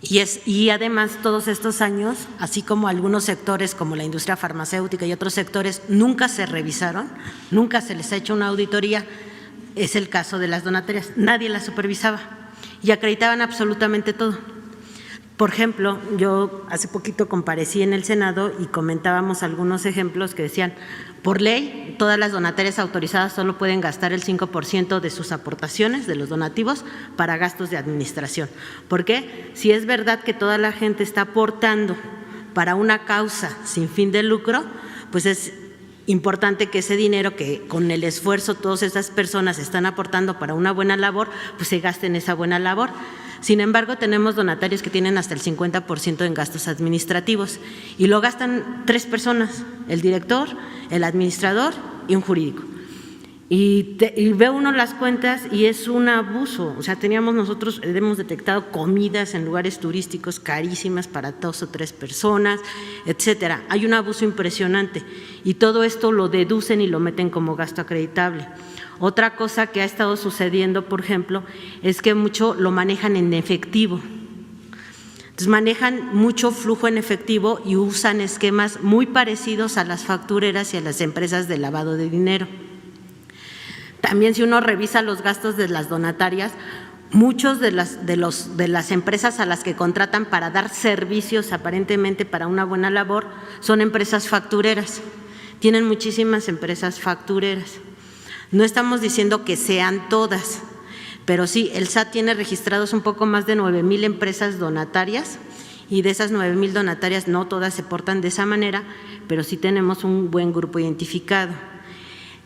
Y además todos estos años, así como algunos sectores como la industria farmacéutica y otros sectores nunca se revisaron, nunca se les ha hecho una auditoría, es el caso de las donatarias, nadie las supervisaba y acreditaban absolutamente todo. Por ejemplo, yo hace poquito comparecí en el Senado y comentábamos algunos ejemplos que decían, por ley, todas las donatarias autorizadas solo pueden gastar el 5% de sus aportaciones, de los donativos, para gastos de administración. ¿Por qué? Si es verdad que toda la gente está aportando para una causa sin fin de lucro, pues es importante que ese dinero que con el esfuerzo todas esas personas están aportando para una buena labor, pues se gaste en esa buena labor. Sin embargo, tenemos donatarios que tienen hasta el 50% en gastos administrativos y lo gastan 3 personas, el director, el administrador y un jurídico. Y ve uno las cuentas y es un abuso. O sea, nosotros hemos detectado comidas en lugares turísticos carísimas para 2 o 3 personas, etcétera. Hay un abuso impresionante y todo esto lo deducen y lo meten como gasto acreditable. Otra cosa que ha estado sucediendo, por ejemplo, es que mucho lo manejan en efectivo. Entonces manejan mucho flujo en efectivo y usan esquemas muy parecidos a las factureras y a las empresas de lavado de dinero. También si uno revisa los gastos de las donatarias, muchos de las empresas a las que contratan para dar servicios aparentemente para una buena labor son empresas factureras. Tienen muchísimas empresas factureras. No estamos diciendo que sean todas, pero sí, el SAT tiene registrados un poco más de 9,000 empresas donatarias y de esas 9,000 donatarias no todas se portan de esa manera, pero sí tenemos un buen grupo identificado.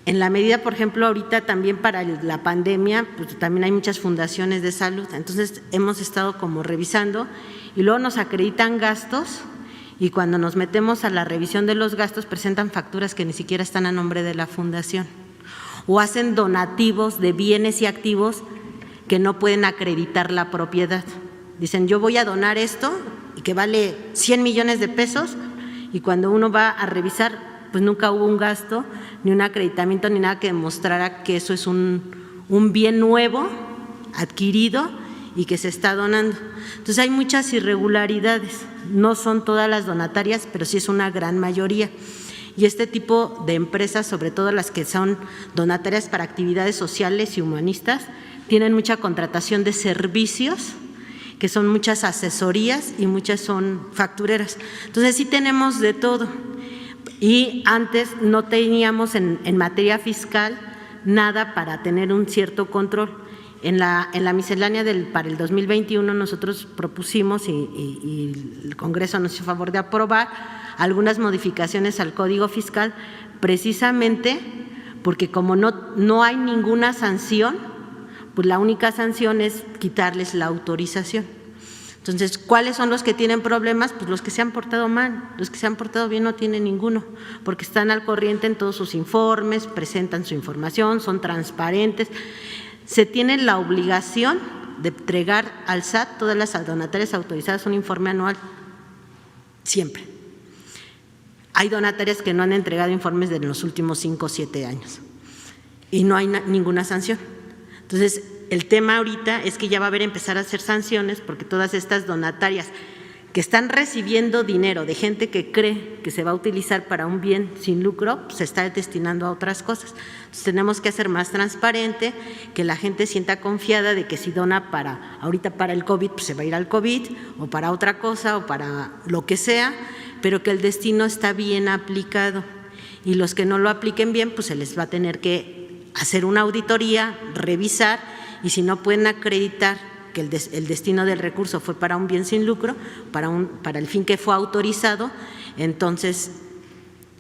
En la medida, por ejemplo, ahorita también para la pandemia, pues también hay muchas fundaciones de salud, entonces hemos estado como revisando y luego nos acreditan gastos y cuando nos metemos a la revisión de los gastos presentan facturas que ni siquiera están a nombre de la fundación o hacen donativos de bienes y activos que no pueden acreditar la propiedad. Dicen, yo voy a donar esto y que vale 100 millones de pesos y cuando uno va a revisar, pues nunca hubo un gasto, ni un acreditamiento, ni nada que demostrara que eso es un bien nuevo, adquirido y que se está donando. Entonces hay muchas irregularidades, no son todas las donatarias, pero sí es una gran mayoría. Y este tipo de empresas, sobre todo las que son donatarias para actividades sociales y humanistas, tienen mucha contratación de servicios, que son muchas asesorías y muchas son factureras. Entonces sí tenemos de todo. Y antes no teníamos en materia fiscal nada para tener un cierto control. En la miscelánea para el 2021 nosotros propusimos y el Congreso nos hizo favor de aprobar algunas modificaciones al Código Fiscal, precisamente porque como no hay ninguna sanción, pues la única sanción es quitarles la autorización. Entonces, ¿cuáles son los que tienen problemas? Pues los que se han portado mal, los que se han portado bien no tienen ninguno, porque están al corriente en todos sus informes, presentan su información, son transparentes. Se tiene la obligación de entregar al SAT, todas las donatarias autorizadas, un informe anual, siempre. Hay donatarias que no han entregado informes de los últimos 5 o 7 años y no hay ninguna sanción. Entonces, el tema ahorita es que ya va a haber empezar a hacer sanciones porque todas estas donatarias que están recibiendo dinero de gente que cree que se va a utilizar para un bien sin lucro, pues se está destinando a otras cosas. Entonces tenemos que hacer más transparente, que la gente sienta confiada de que si dona ahorita para el COVID, pues se va a ir al COVID o para otra cosa o para lo que sea, pero que el destino está bien aplicado y los que no lo apliquen bien, pues se les va a tener que hacer una auditoría, revisar y si no pueden acreditar que el destino del recurso fue para un bien sin lucro, para el fin que fue autorizado, entonces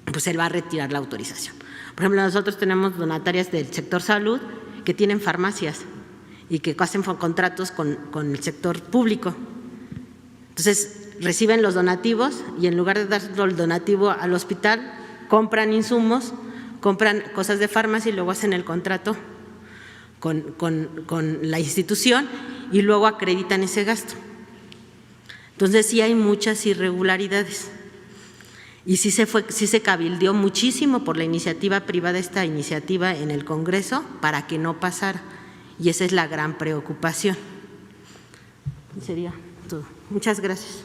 pues él va a retirar la autorización. Por ejemplo, nosotros tenemos donatarias del sector salud que tienen farmacias y que hacen contratos con el sector público. Entonces reciben los donativos y en lugar de dar el donativo al hospital, compran insumos, compran cosas de farmacia y luego hacen el contrato con la institución y luego acreditan ese gasto. Entonces sí hay muchas irregularidades y sí se cabildeó muchísimo por la iniciativa privada, esta iniciativa en el Congreso para que no pasara y esa es la gran preocupación. Sería todo. Muchas gracias.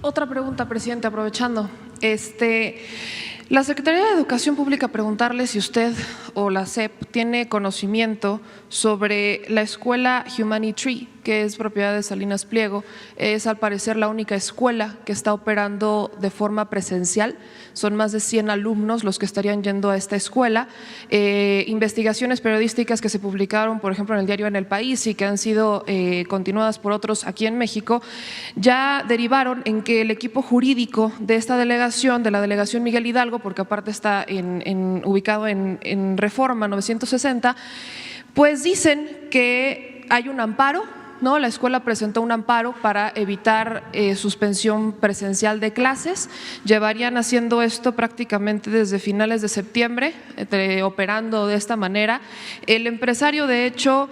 Otra pregunta, presidente, aprovechando. La Secretaría de Educación Pública preguntarle si usted o la SEP tiene conocimiento sobre la escuela Humanity, que es propiedad de Salinas Pliego. Es al parecer la única escuela que está operando de forma presencial. Son más de 100 alumnos los que estarían yendo a esta escuela. Investigaciones periodísticas que se publicaron, por ejemplo, en el diario En el País y que han sido continuadas por otros aquí en México, ya derivaron en que el equipo jurídico de esta delegación, de la delegación Miguel Hidalgo, porque aparte está ubicado en Reforma 960, pues dicen que hay un amparo, ¿no? La escuela presentó un amparo para evitar suspensión presencial de clases. Llevarían haciendo esto prácticamente desde finales de septiembre, operando de esta manera. El empresario, de hecho,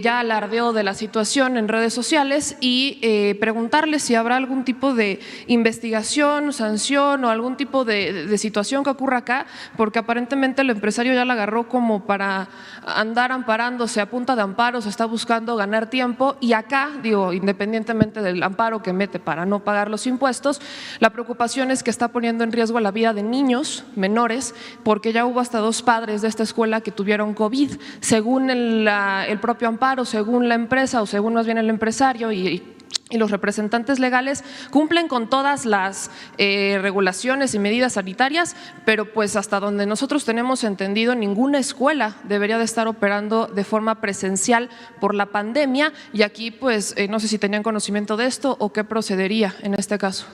ya alardeó de la situación en redes sociales y preguntarle si habrá algún tipo de investigación, sanción o algún tipo de situación que ocurra acá, porque aparentemente el empresario ya la agarró como para andar amparándose a punta de amparos, está buscando ganar tiempo y acá, digo, independientemente del amparo que mete para no pagar los impuestos, la preocupación es que está poniendo en riesgo la vida de niños menores, porque ya hubo hasta 2 padres de esta escuela que tuvieron COVID. Según el propio amparo, según la empresa o según más bien el empresario y los representantes legales, cumplen con todas las regulaciones y medidas sanitarias, pero pues hasta donde nosotros tenemos entendido, ninguna escuela debería de estar operando de forma presencial por la pandemia, y aquí pues no sé si tenían conocimiento de esto o qué procedería en este caso.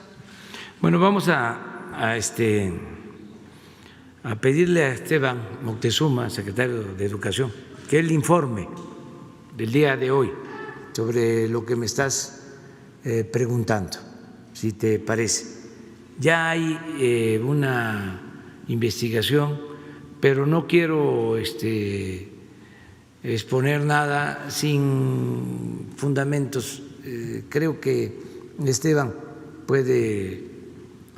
Bueno, vamos a pedirle a Esteban Moctezuma, secretario de Educación, que él informe del día de hoy sobre lo que me estás preguntando, si te parece. Ya hay una investigación, pero no quiero exponer nada sin fundamentos. Creo que Esteban puede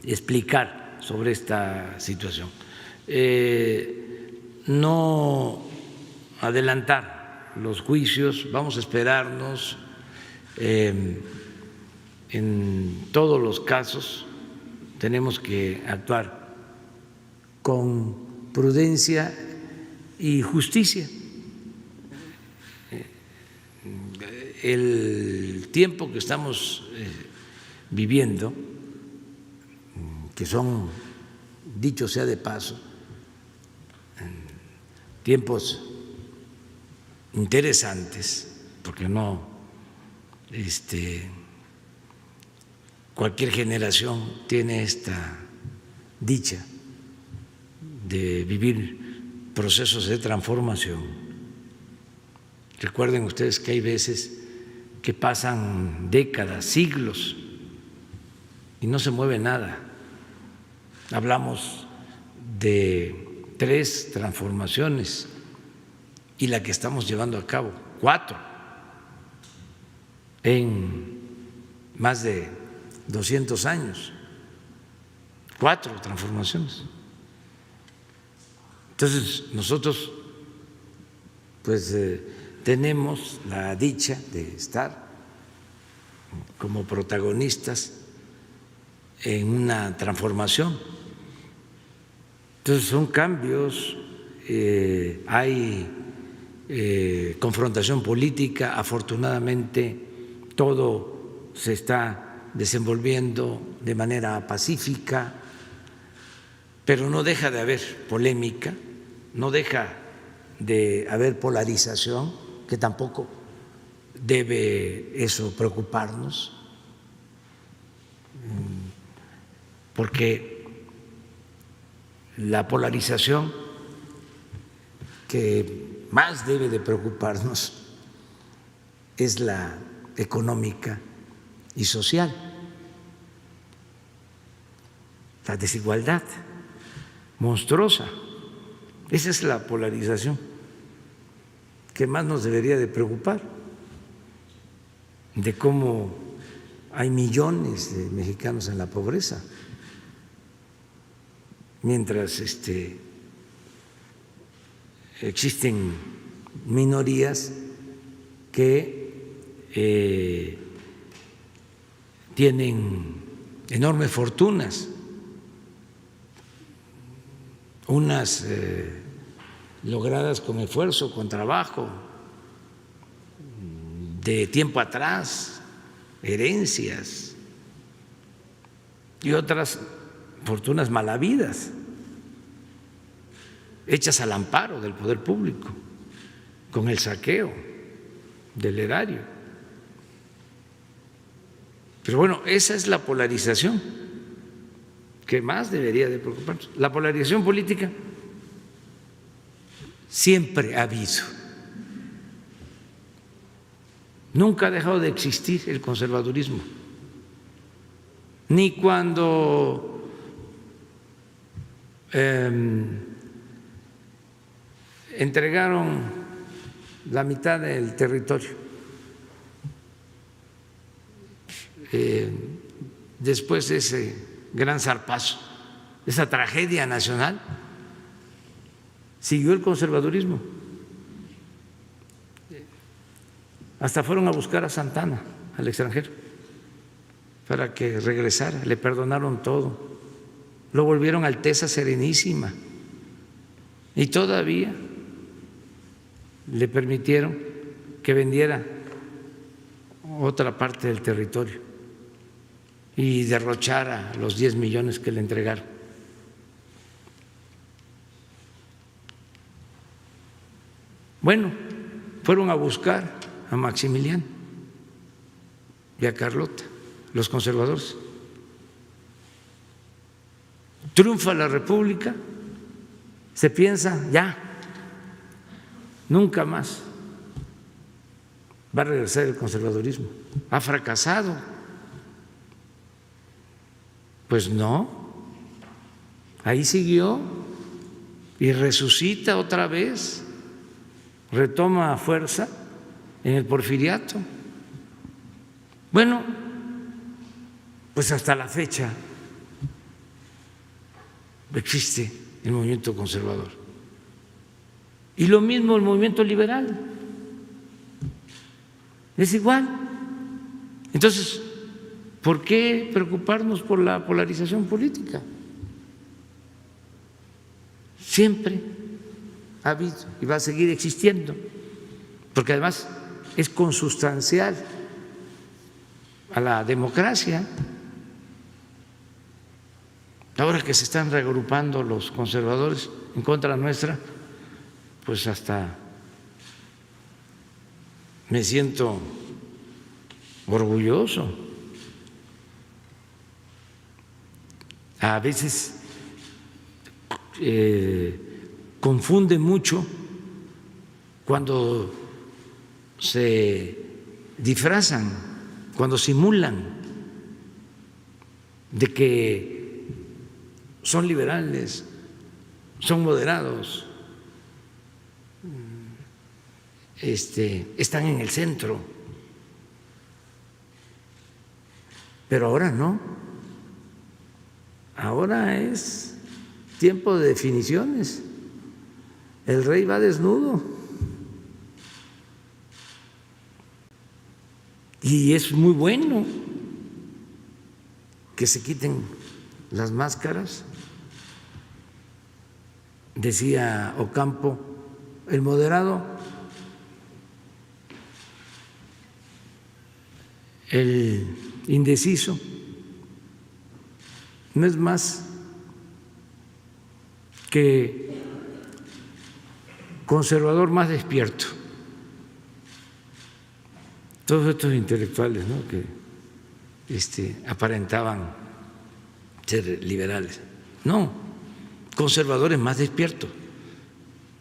explicar sobre esta situación. No adelantar los juicios, vamos a esperarnos. En todos los casos tenemos que actuar con prudencia y justicia. El tiempo que estamos viviendo, que son, dicho sea de paso, tiempos interesantes, porque no cualquier generación tiene esta dicha de vivir procesos de transformación. Recuerden ustedes que hay veces que pasan décadas, siglos y no se mueve nada. Hablamos de 3 transformaciones y la que estamos llevando a cabo, 4 en más de 200 años, 4 transformaciones. Entonces nosotros pues tenemos la dicha de estar como protagonistas en una transformación. Entonces son cambios, hay confrontación política, afortunadamente todo se está desenvolviendo de manera pacífica, pero no deja de haber polémica, no deja de haber polarización, que tampoco debe eso preocuparnos, porque la polarización que más debe de preocuparnos es la económica y social, la desigualdad monstruosa. Esa es la polarización que más nos debería de preocupar, de cómo hay millones de mexicanos en la pobreza, mientras existen minorías que tienen enormes fortunas, unas logradas con esfuerzo, con trabajo, de tiempo atrás, herencias, y otras fortunas mal habidas, hechas al amparo del poder público, con el saqueo del erario. Pero bueno, esa es la polarización que más debería de preocuparnos. La polarización política siempre ha habido, nunca ha dejado de existir el conservadurismo, ni cuando entregaron la mitad del territorio, después de ese gran zarpazo, esa tragedia nacional, siguió el conservadurismo. hasta fueron a buscar a Santana al extranjero para que regresara, le perdonaron todo, lo volvieron Alteza Serenísima y todavía le permitieron que vendiera otra parte del territorio y derrochara los 10 millones que le entregaron. Bueno, fueron a buscar a Maximiliano y a Carlota, los conservadores. Triunfa la República, se piensa ya, nunca más va a regresar el conservadurismo, ha fracasado. Pues no, ahí siguió y resucita otra vez, retoma fuerza en el Porfiriato. Bueno, pues hasta la fecha existe el movimiento conservador. Y lo mismo el movimiento liberal. Es igual. Entonces, ¿por qué preocuparnos por la polarización política? Siempre ha habido y va a seguir existiendo, porque además es consustancial a la democracia. Ahora que se están reagrupando los conservadores en contra nuestra, pues hasta me siento orgulloso. A veces confunde mucho cuando se disfrazan, cuando simulan de que son liberales, son moderados, están en el centro. Pero ahora no. Ahora es tiempo de definiciones. El rey va desnudo. Y es muy bueno que se quiten las máscaras. Decía Ocampo, el moderado, el indeciso, no es más que conservador más despierto. Todos estos intelectuales, ¿no?, que aparentaban ser liberales, no, conservadores más despiertos,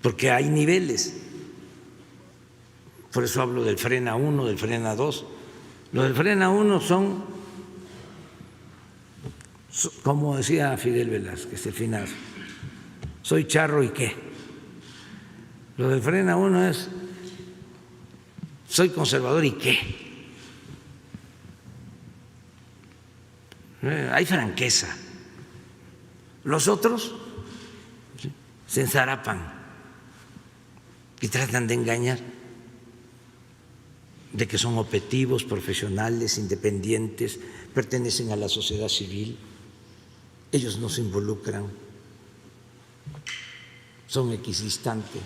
porque hay niveles. Por eso hablo del Frena 1, del Frena 2. Los del Frena 1 son, como decía Fidel Velázquez, el final, soy charro y qué. Lo del Frena 1 es, soy conservador y qué. Hay franqueza. Los otros se enzarapan y tratan de engañar, de que son objetivos, profesionales, independientes, pertenecen a la sociedad civil, ellos no se involucran, son equidistantes.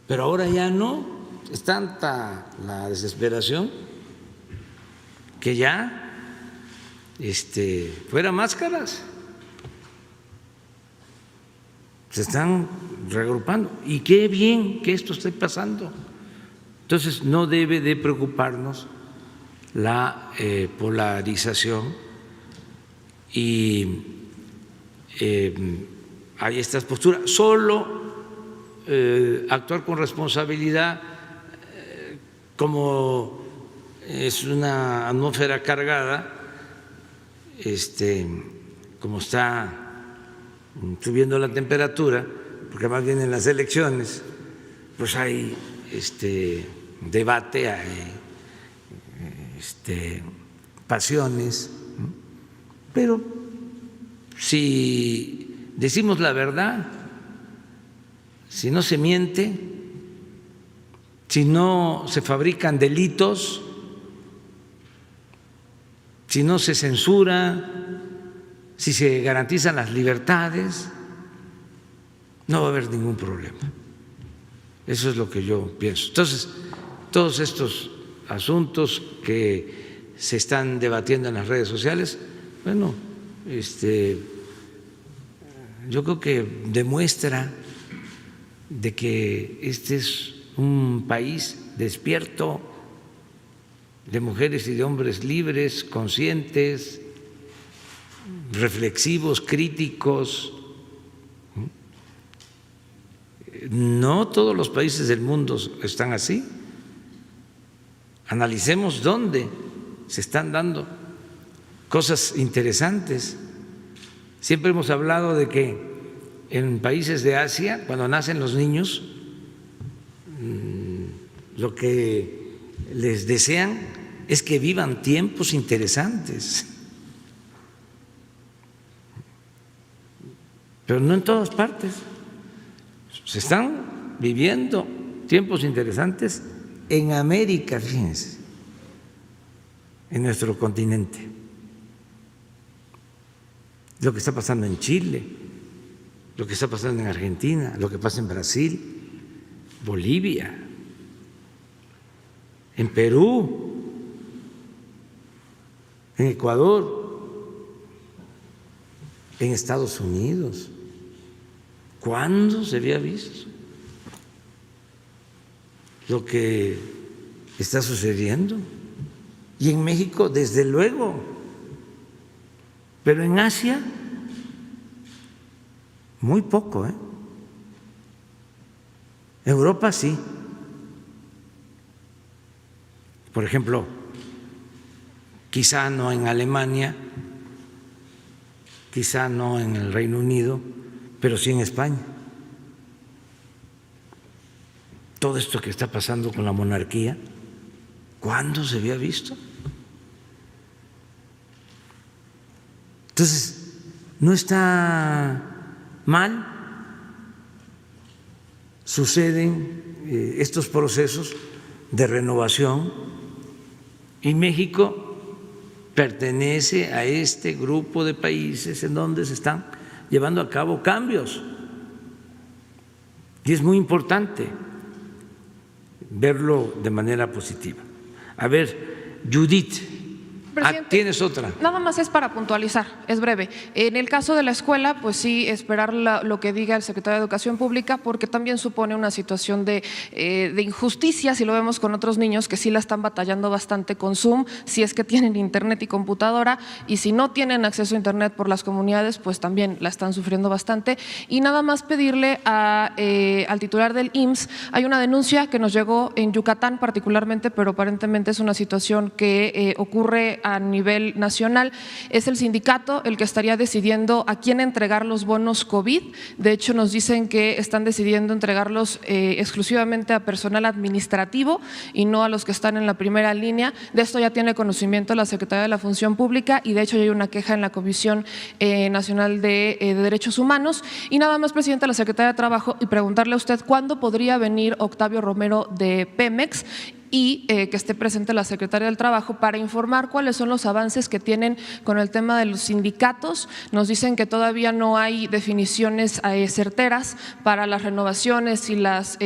Pero ahora ya no, es tanta la desesperación que ya fuera máscaras, se están reagrupando. Y qué bien que esto esté pasando. Entonces, no debe de preocuparnos la polarización y hay estas posturas. Solo actuar con responsabilidad, como es una atmósfera cargada, como está subiendo la temperatura, porque además vienen las elecciones, pues hay debate, hay pasiones, pero si decimos la verdad, si no se miente, si no se fabrican delitos, si no se censura, si se garantizan las libertades, no va a haber ningún problema. Eso es lo que yo pienso. Entonces, todos estos asuntos que se están debatiendo en las redes sociales, bueno, yo creo que demuestra de que este es un país despierto, de mujeres y de hombres libres, conscientes, reflexivos, críticos. No todos los países del mundo están así. Analicemos dónde se están dando cosas interesantes. Siempre hemos hablado de que en países de Asia, cuando nacen los niños, lo que les desean es que vivan tiempos interesantes. Pero no en todas partes. Se están viviendo tiempos interesantes en América, fíjense, en nuestro continente. Lo que está pasando en Chile, lo que está pasando en Argentina, lo que pasa en Brasil, Bolivia, en Perú, en Ecuador, en Estados Unidos. ¿Cuándo se había visto lo que está sucediendo? Y en México, desde luego, pero en Asia, muy poco, ¿eh? Europa sí. Por ejemplo, quizá no en Alemania, quizá no en el Reino Unido, pero sí en España. Todo esto que está pasando con la monarquía, ¿cuándo se había visto? Entonces, no está mal, suceden estos procesos de renovación y México pertenece a este grupo de países en donde se están llevando a cabo cambios. Y es muy importante verlo de manera positiva. A ver, Judith, ¿tienes otra? Nada más es para puntualizar, es breve. En el caso de la escuela, pues sí, esperar lo que diga el secretario de Educación Pública, porque también supone una situación de injusticia, si lo vemos con otros niños que sí la están batallando bastante con Zoom, si es que tienen internet y computadora, y si no tienen acceso a internet por las comunidades, pues también la están sufriendo bastante. Y nada más pedirle al titular del IMSS, hay una denuncia que nos llegó en Yucatán particularmente, pero aparentemente es una situación que ocurre a nivel nacional. Es el sindicato el que estaría decidiendo a quién entregar los bonos COVID. De hecho, nos dicen que están decidiendo entregarlos exclusivamente a personal administrativo y no a los que están en la primera línea. De esto ya tiene conocimiento la Secretaría de la Función Pública y de hecho ya hay una queja en la Comisión Nacional de Derechos Humanos. Y nada más, presidenta, la Secretaría de Trabajo, y preguntarle a usted cuándo podría venir Octavio Romero de Pemex y que esté presente la Secretaría del Trabajo para informar cuáles son los avances que tienen con el tema de los sindicatos. Nos dicen que todavía no hay definiciones certeras para las renovaciones y las,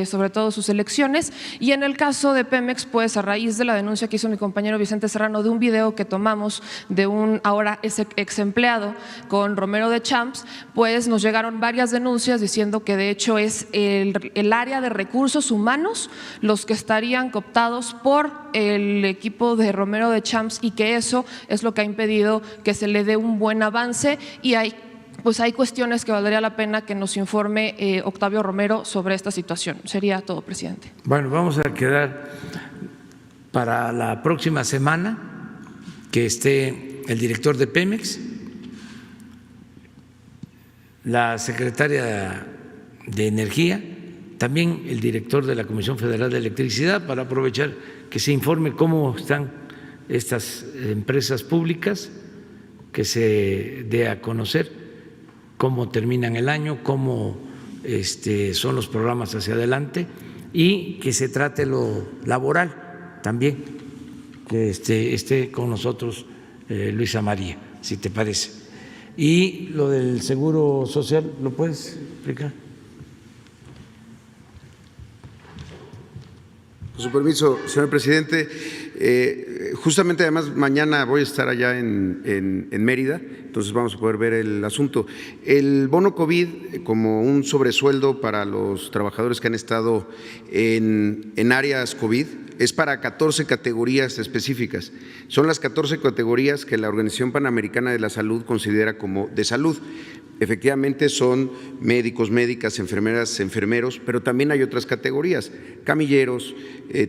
sobre todo sus elecciones. Y en el caso de Pemex, pues a raíz de la denuncia que hizo mi compañero Vicente Serrano de un video que tomamos de un ahora ex empleado con Romero de Champs, pues nos llegaron varias denuncias diciendo que de hecho es el área de recursos humanos los que estarían cooptados por el equipo de Romero de Champs y que eso es lo que ha impedido que se le dé un buen avance y hay cuestiones que valdría la pena que nos informe Octavio Romero sobre esta situación. Sería todo, presidente. Bueno, vamos a quedar para la próxima semana que esté el director de Pemex, la secretaria de Energía, también el director de la Comisión Federal de Electricidad, para aprovechar que se informe cómo están estas empresas públicas, que se dé a conocer cómo terminan el año, cómo son los programas hacia adelante y que se trate lo laboral también, que esté con nosotros Luisa María, si te parece. Y lo del Seguro Social, ¿lo puedes explicar? Con su permiso, señor presidente, justamente además mañana voy a estar allá en Mérida, entonces vamos a poder ver el asunto. El bono COVID como un sobresueldo para los trabajadores que han estado en áreas COVID es para 14 categorías específicas. Son las 14 categorías que la Organización Panamericana de la Salud considera como de salud. Efectivamente son médicos, médicas, enfermeras, enfermeros, pero también hay otras categorías, camilleros,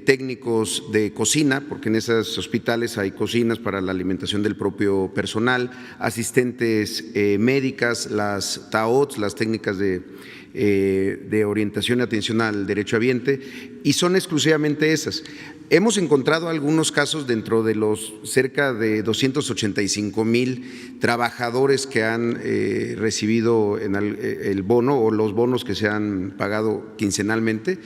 técnicos de cocina, porque en esos hospitales hay cocinas para la alimentación del propio personal, asistentes médicas, las TAOTS, las técnicas de orientación y atención al derecho habiente, y son exclusivamente esas. Hemos encontrado algunos casos dentro de los cerca de 285,000 trabajadores que han recibido el bono o los bonos que se han pagado quincenalmente,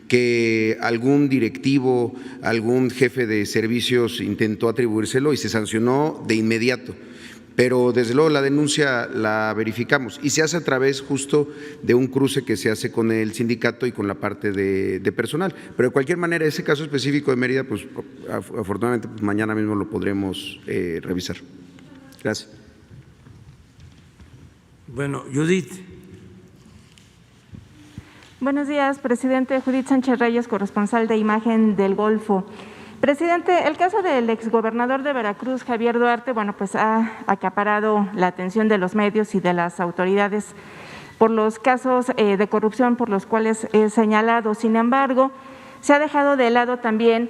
que algún directivo, algún jefe de servicios intentó atribuírselo y se sancionó de inmediato. Pero desde luego la denuncia la verificamos y se hace a través justo de un cruce que se hace con el sindicato y con la parte de personal. Pero de cualquier manera, ese caso específico de Mérida, pues afortunadamente pues, mañana mismo lo podremos revisar. Gracias. Bueno, Judith. Buenos días, presidente. Judith Sánchez Reyes, corresponsal de Imagen del Golfo. Presidente, el caso del exgobernador de Veracruz, Javier Duarte, bueno, pues ha acaparado la atención de los medios y de las autoridades por los casos de corrupción por los cuales es señalado. Sin embargo, se ha dejado de lado también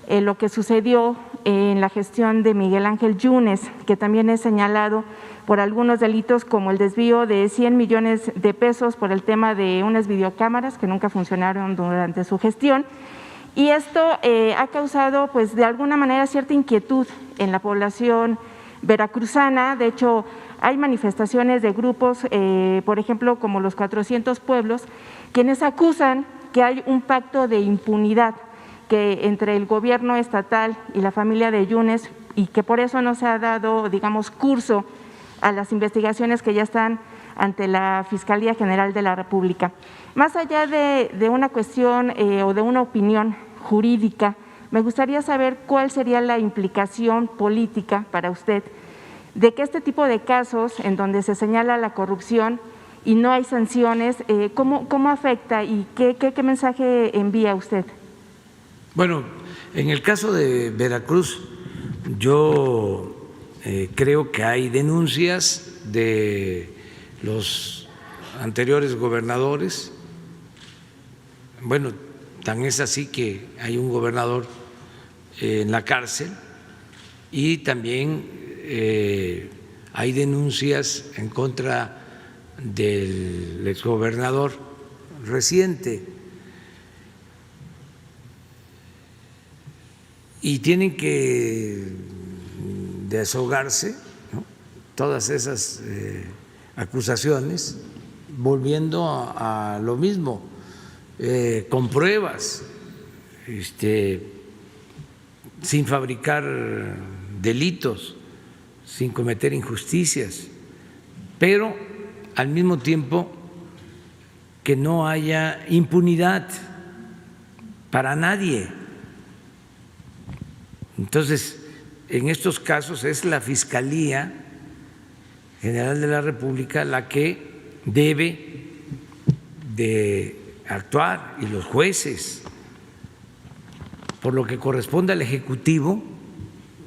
lo que sucedió en la gestión de Miguel Ángel Yunes, que también es señalado por algunos delitos como el desvío de 100 millones de pesos por el tema de unas videocámaras que nunca funcionaron durante su gestión. Y esto ha causado, pues, de alguna manera cierta inquietud en la población veracruzana. De hecho, hay manifestaciones de grupos, por ejemplo, como los 400 Pueblos, quienes acusan que hay un pacto de impunidad que entre el gobierno estatal y la familia de Yunes y que por eso no se ha dado, digamos, curso a las investigaciones que ya están ante la Fiscalía General de la República. Más allá de una cuestión o de una opinión jurídica, me gustaría saber cuál sería la implicación política para usted de que este tipo de casos en donde se señala la corrupción y no hay sanciones, ¿cómo afecta y qué mensaje envía usted? Bueno, en el caso de Veracruz, yo creo que hay denuncias de los anteriores gobernadores. Bueno, tan es así que hay un gobernador en la cárcel y también hay denuncias en contra del exgobernador reciente y tienen que desahogarse, ¿no?, todas esas acusaciones, volviendo a lo mismo, con pruebas, sin fabricar delitos, sin cometer injusticias, pero al mismo tiempo que no haya impunidad para nadie. Entonces, en estos casos es la Fiscalía General de la República la que debe de actuar y los jueces, por lo que corresponde al Ejecutivo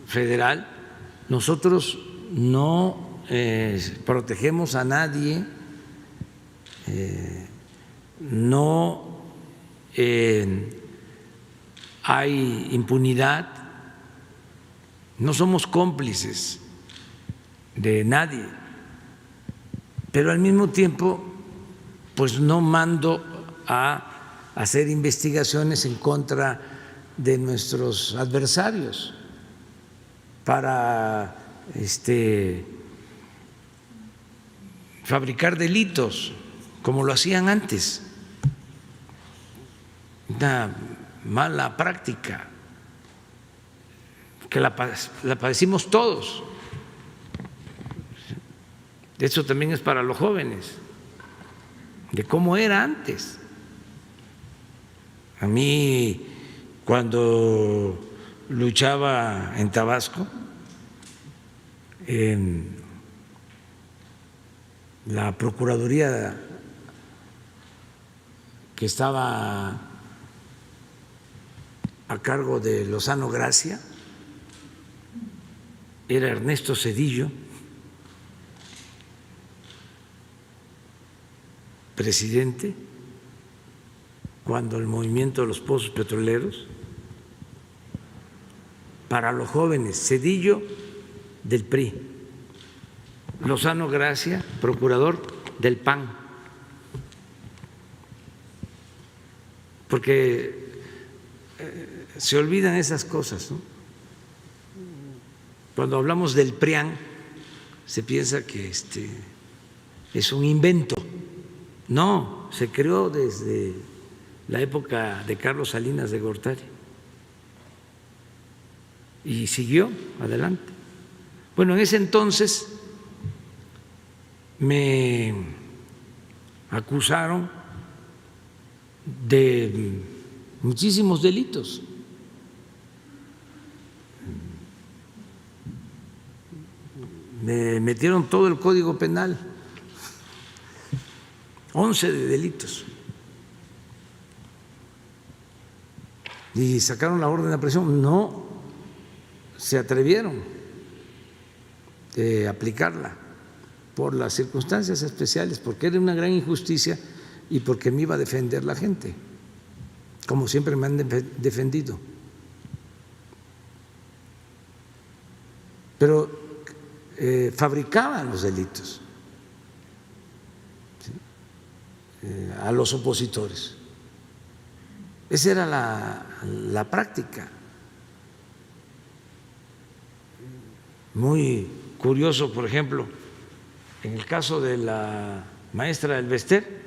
Federal. Nosotros no protegemos a nadie, no hay impunidad, no somos cómplices de nadie, pero al mismo tiempo pues no mando a hacer investigaciones en contra de nuestros adversarios para fabricar delitos como lo hacían antes. una mala práctica que la padecimos todos. Eso también es para los jóvenes, de cómo era antes. A mí, cuando luchaba en Tabasco, en la Procuraduría que estaba a cargo de Lozano Gracia, era Ernesto Zedillo, presidente, cuando el movimiento de los pozos petroleros, para los jóvenes, Zedillo del PRI, Lozano Gracia, procurador del PAN, porque se olvidan esas cosas, ¿no? Cuando hablamos del PRIAN se piensa que es un invento. No, se creó desde la época de Carlos Salinas de Gortari y siguió adelante. Bueno, en ese entonces me acusaron de muchísimos delitos. Me metieron todo el Código Penal, 11 de delitos, y sacaron la orden de aprehensión. No se atrevieron a aplicarla por las circunstancias especiales, porque era una gran injusticia y porque me iba a defender la gente, como siempre me han defendido. Pero fabricaban los delitos a los opositores. Esa era la práctica. Muy curioso, por ejemplo, en el caso de la maestra del Bester,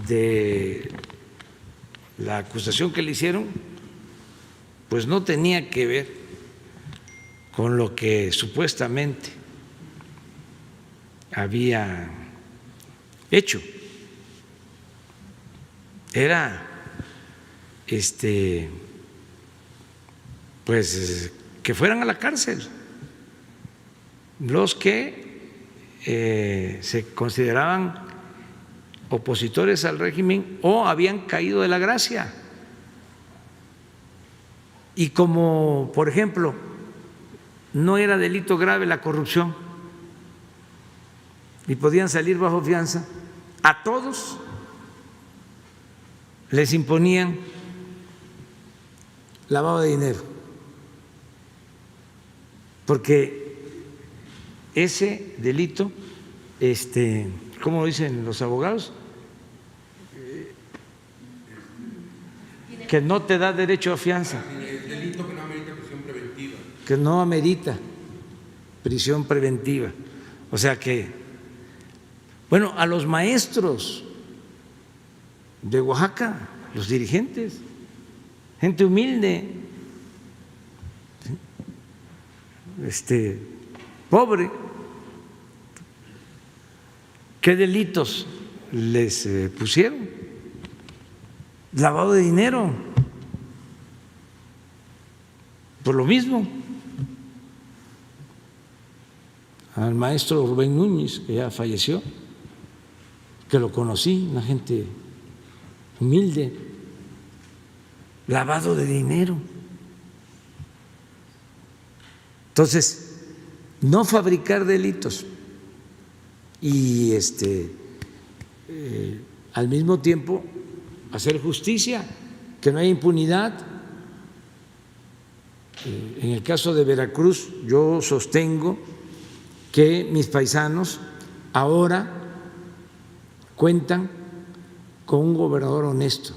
de la acusación que le hicieron, pues no tenía que ver con lo que supuestamente había hecho. Era pues que fueran a la cárcel los que se consideraban opositores al régimen o habían caído de la gracia. Y como, por ejemplo, no era delito grave la corrupción y podían salir bajo fianza, a todos les imponían lavado de dinero, porque ese delito, ¿cómo dicen los abogados? Que no te da derecho a fianza. El delito que no amerita prisión preventiva. Que no amerita prisión preventiva. O sea que, bueno, a los maestros de Oaxaca, los dirigentes, gente humilde, pobre, ¿qué delitos les pusieron? Lavado de dinero, por lo mismo. Al maestro Rubén Núñez, que ya falleció, que lo conocí, una gente humilde, lavado de dinero. Entonces, no fabricar delitos y al mismo tiempo hacer justicia, que no haya impunidad. En el caso de Veracruz, yo sostengo que mis paisanos ahora cuentan con un gobernador honesto,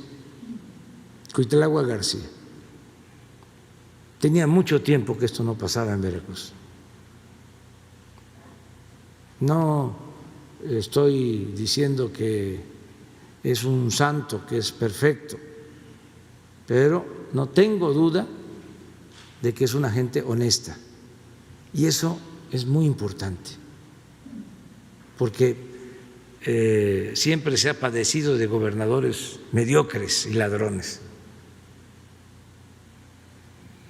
Cuitlagua García. Tenía mucho tiempo que esto no pasaba en Veracruz. No estoy diciendo que es un santo que es perfecto, pero no tengo duda de que es una gente honesta. Y eso es muy importante, porque siempre se ha padecido de gobernadores mediocres y ladrones.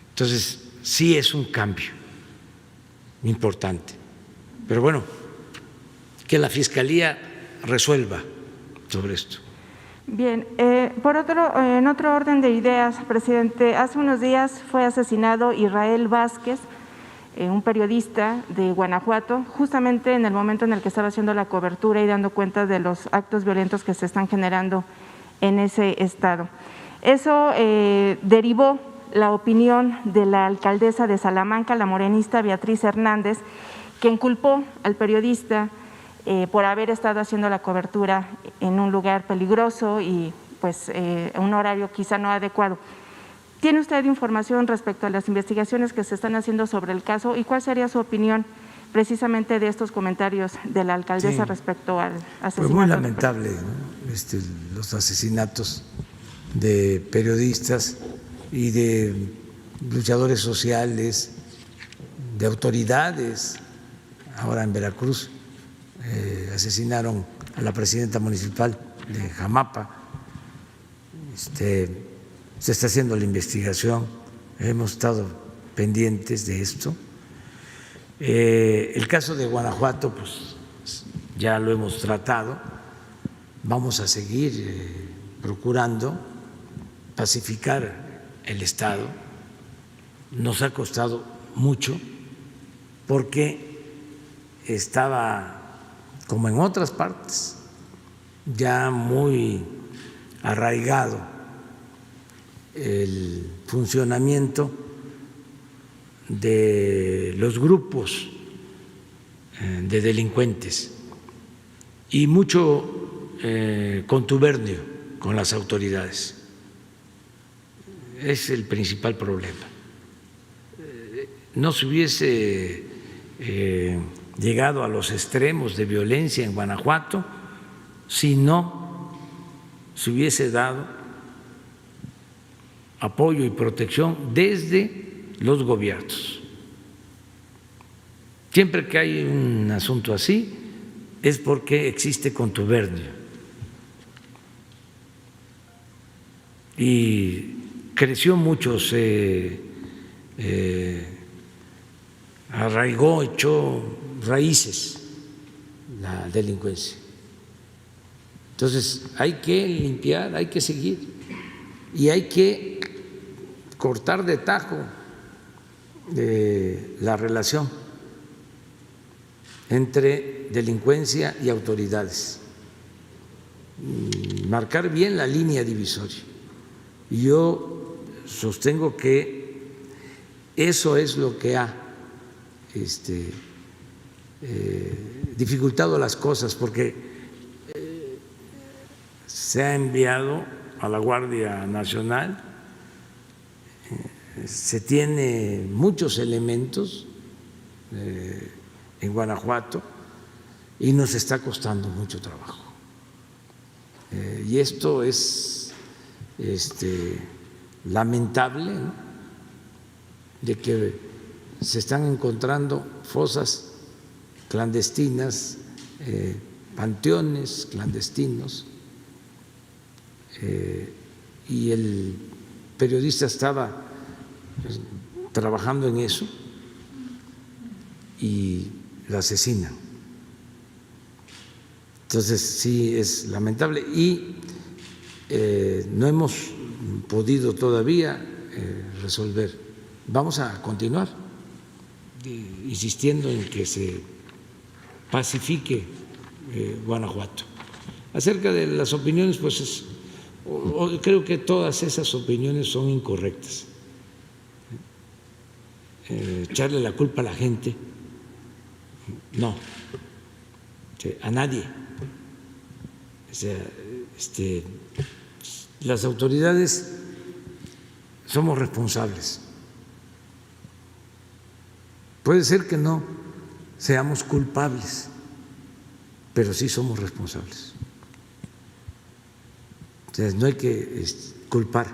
Entonces, sí es un cambio importante. Pero bueno, que la Fiscalía resuelva sobre esto. Bien, en otro orden de ideas, presidente, hace unos días fue asesinado Israel Vázquez, un periodista de Guanajuato, justamente en el momento en el que estaba haciendo la cobertura y dando cuenta de los actos violentos que se están generando en ese estado. Eso derivó la opinión de la alcaldesa de Salamanca, la morenista Beatriz Hernández, que inculpó al periodista por haber estado haciendo la cobertura en un lugar peligroso y pues un horario quizá no adecuado. ¿Tiene usted información respecto a las investigaciones que se están haciendo sobre el caso y cuál sería su opinión precisamente de estos comentarios de la alcaldesa respecto al asesinato? Pues muy lamentable, ¿no? Los asesinatos de periodistas y de luchadores sociales, de autoridades. Ahora en Veracruz asesinaron a la presidenta municipal de Jamapa. Se está haciendo la investigación, hemos estado pendientes de esto. El caso de Guanajuato, pues ya lo hemos tratado, vamos a seguir procurando pacificar el Estado. Nos ha costado mucho porque estaba, como en otras partes, ya muy arraigado el funcionamiento de los grupos de delincuentes y mucho contubernio con las autoridades. Es el principal problema. No se hubiese llegado a los extremos de violencia en Guanajuato si no se hubiese dado apoyo y protección desde los gobiernos. Siempre que hay un asunto así es porque existe contubernio y creció mucho, se arraigó, echó raíces la delincuencia. Entonces hay que limpiar, hay que seguir y hay que cortar de tajo la relación entre delincuencia y autoridades, marcar bien la línea divisoria. Y yo sostengo que eso es lo que ha dificultado las cosas, porque se ha enviado a la Guardia Nacional, se tiene muchos elementos en Guanajuato y nos está costando mucho trabajo. Y esto es lamentable, ¿no? De que se están encontrando fosas clandestinas, panteones clandestinos, y el periodista estaba trabajando en eso y lo asesinan. Entonces sí es lamentable y no hemos podido todavía resolver. Vamos a continuar insistiendo en que se pacifique Guanajuato. Acerca de las opiniones, pues creo que todas esas opiniones son incorrectas. Echarle la culpa a la gente, no, a nadie. O sea, las autoridades somos responsables. Puede ser que no seamos culpables, pero sí somos responsables. O sea, no hay que culpar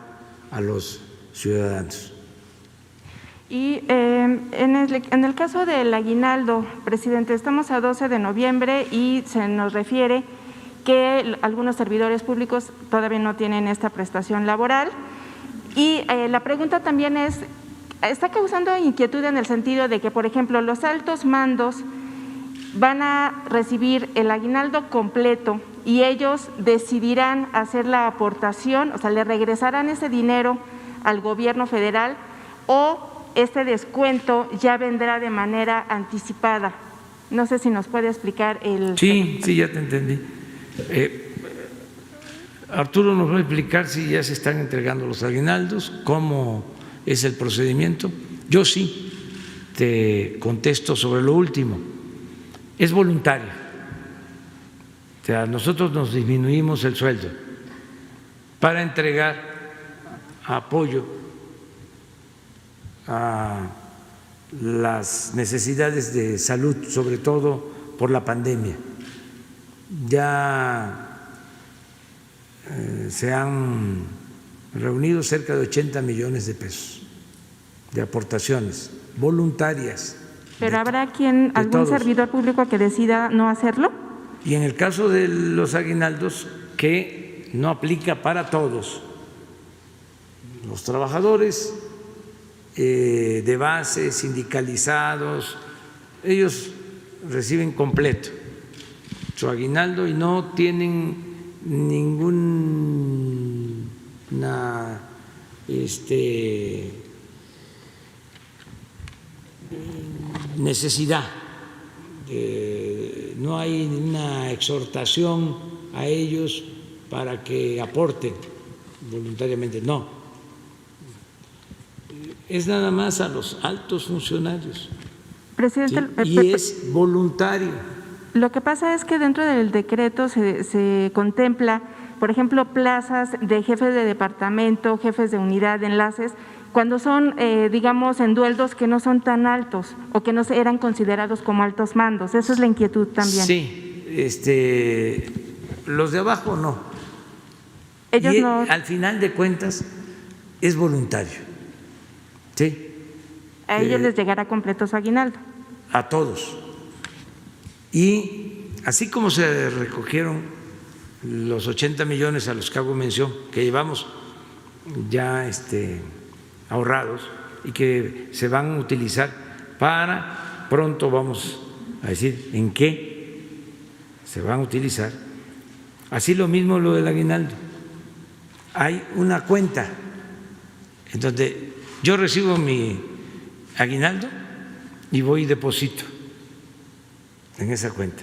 a los ciudadanos. Y en el caso del aguinaldo, presidente, estamos a 12 de noviembre y se nos refiere que algunos servidores públicos todavía no tienen esta prestación laboral. Y la pregunta también es, está causando inquietud en el sentido de que, por ejemplo, los altos mandos van a recibir el aguinaldo completo y ellos decidirán hacer la aportación, o sea, le regresarán ese dinero al gobierno federal, o este descuento ya vendrá de manera anticipada. No sé si nos puede explicar el… Sí, ya te entendí. Arturo nos va a explicar si ya se están entregando los aguinaldos, cómo es el procedimiento. Yo sí te contesto sobre lo último. Es voluntario. O sea, nosotros nos disminuimos el sueldo para entregar apoyo a las necesidades de salud, sobre todo por la pandemia. Ya se han reunido cerca de 80 millones de pesos de aportaciones voluntarias. ¿Pero habrá algún servidor público que decida no hacerlo? Y en el caso de los aguinaldos, que no aplica para todos, los trabajadores de base, sindicalizados, ellos reciben completo su aguinaldo y no tienen ninguna necesidad, no hay una exhortación a ellos para que aporten voluntariamente, no. Es nada más a los altos funcionarios. Presidente, ¿sí? Y es voluntario. Lo que pasa es que dentro del decreto se contempla, por ejemplo, plazas de jefes de departamento, jefes de unidad, de enlaces, cuando son, digamos, en sueldos que no son tan altos o que no eran considerados como altos mandos. Esa es la inquietud también. Sí, los de abajo no. Ellos y no. Al final de cuentas es voluntario. Sí. A ellos les llegará completo su aguinaldo. A todos. Y así como se recogieron los 80 millones a los que hago mención, que llevamos ya ahorrados y que se van a utilizar para, pronto vamos a decir en qué se van a utilizar, así lo mismo lo del aguinaldo. Hay una cuenta en donde yo recibo mi aguinaldo y voy y deposito en esa cuenta.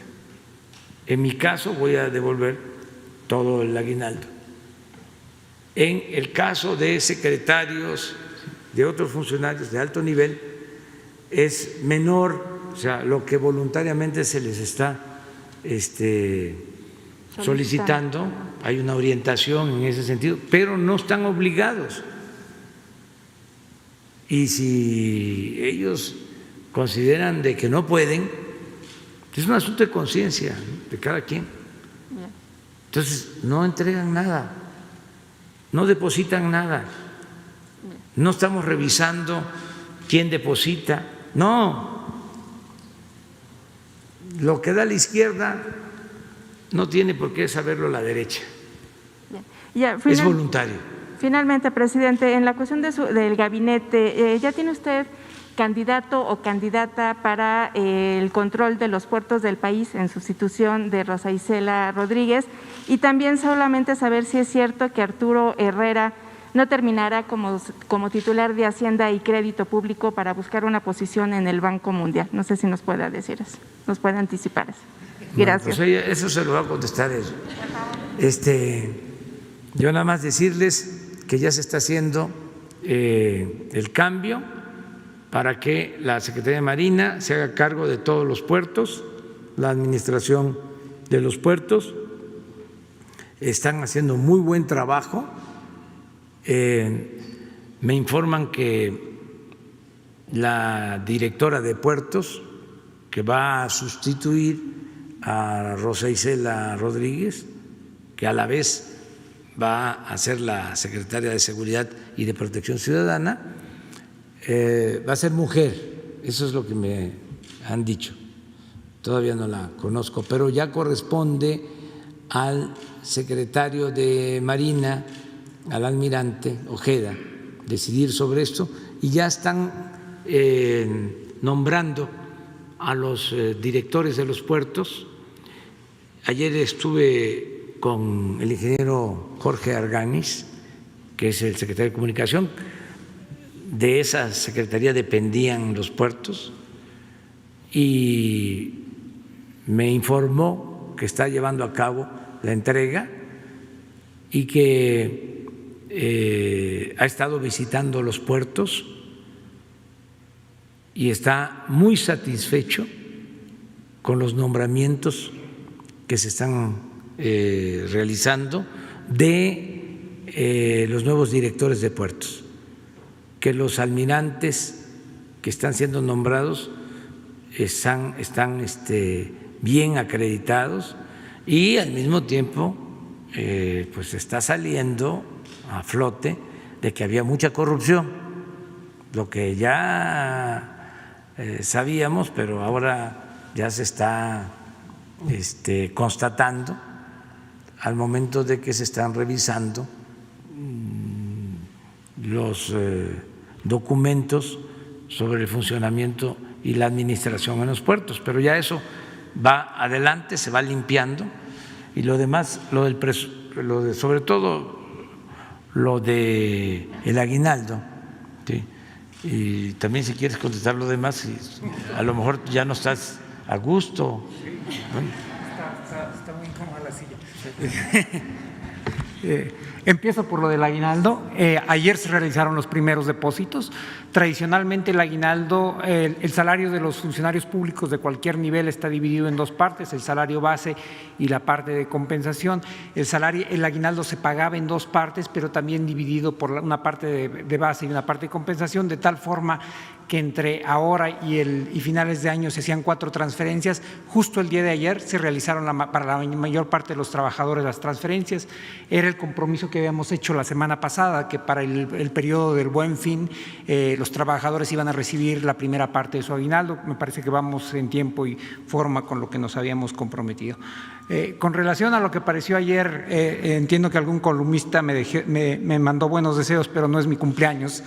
En mi caso voy a devolver todo el aguinaldo. En el caso de secretarios, de otros funcionarios de alto nivel, es menor, o sea, lo que voluntariamente se les está solicitando, hay una orientación en ese sentido, pero no están obligados. Y si ellos consideran de que no pueden, es un asunto de conciencia, ¿no?, de cada quien. Entonces, no entregan nada, no depositan nada, no estamos revisando quién deposita, no. Lo que da la izquierda no tiene por qué saberlo la derecha. Es voluntario. Finalmente, presidente, en la cuestión del gabinete, ¿ya tiene usted candidato o candidata para el control de los puertos del país en sustitución de Rosa Isela Rodríguez? Y también solamente saber si es cierto que Arturo Herrera no terminará como titular de Hacienda y Crédito Público para buscar una posición en el Banco Mundial. No sé si nos puede decir eso, nos puede anticipar eso. Gracias. Bueno, pues eso se lo va a contestar ella. Yo nada más decirles que ya se está haciendo el cambio para que la Secretaría de Marina se haga cargo de todos los puertos, la administración de los puertos. Están haciendo muy buen trabajo. Me informan que la directora de puertos, que va a sustituir a Rosa Isela Rodríguez, que a la vez va a ser la secretaria de Seguridad y de Protección Ciudadana, va a ser mujer, eso es lo que me han dicho. Todavía no la conozco, pero ya corresponde al secretario de Marina, al almirante Ojeda, decidir sobre esto, y ya están nombrando a los directores de los puertos. Ayer estuve con el ingeniero Jorge Arganis, que es el secretario de Comunicación. De esa secretaría dependían los puertos y me informó que está llevando a cabo la entrega y que ha estado visitando los puertos y está muy satisfecho con los nombramientos que se están realizando de los nuevos directores de puertos, que los almirantes que están siendo nombrados están bien acreditados y al mismo tiempo pues está saliendo a flote de que había mucha corrupción, lo que ya sabíamos, pero ahora ya se está constatando al momento de que se están revisando los documentos sobre el funcionamiento y la administración en los puertos, pero ya eso va adelante, se va limpiando, y lo demás, sobre todo lo de el aguinaldo, ¿sí? Y también si quieres contestar lo demás, a lo mejor ya no estás a gusto. Bueno. Está muy incómoda la silla. Empiezo por lo del aguinaldo. Ayer se realizaron los primeros depósitos. Tradicionalmente el aguinaldo, el salario de los funcionarios públicos de cualquier nivel está dividido en dos partes, el salario base y la parte de compensación. El aguinaldo se pagaba en dos partes, pero también dividido por una parte de base y una parte de compensación, de tal forma que entre ahora y finales de año se hacían 4 transferencias. Justo el día de ayer se realizaron para la mayor parte de los trabajadores las transferencias. Era el compromiso que habíamos hecho la semana pasada, que para el periodo del Buen Fin los trabajadores iban a recibir la primera parte de su aguinaldo. Me parece que vamos en tiempo y forma con lo que nos habíamos comprometido. Con relación a lo que apareció ayer, entiendo que algún columnista me mandó buenos deseos, pero no es mi cumpleaños.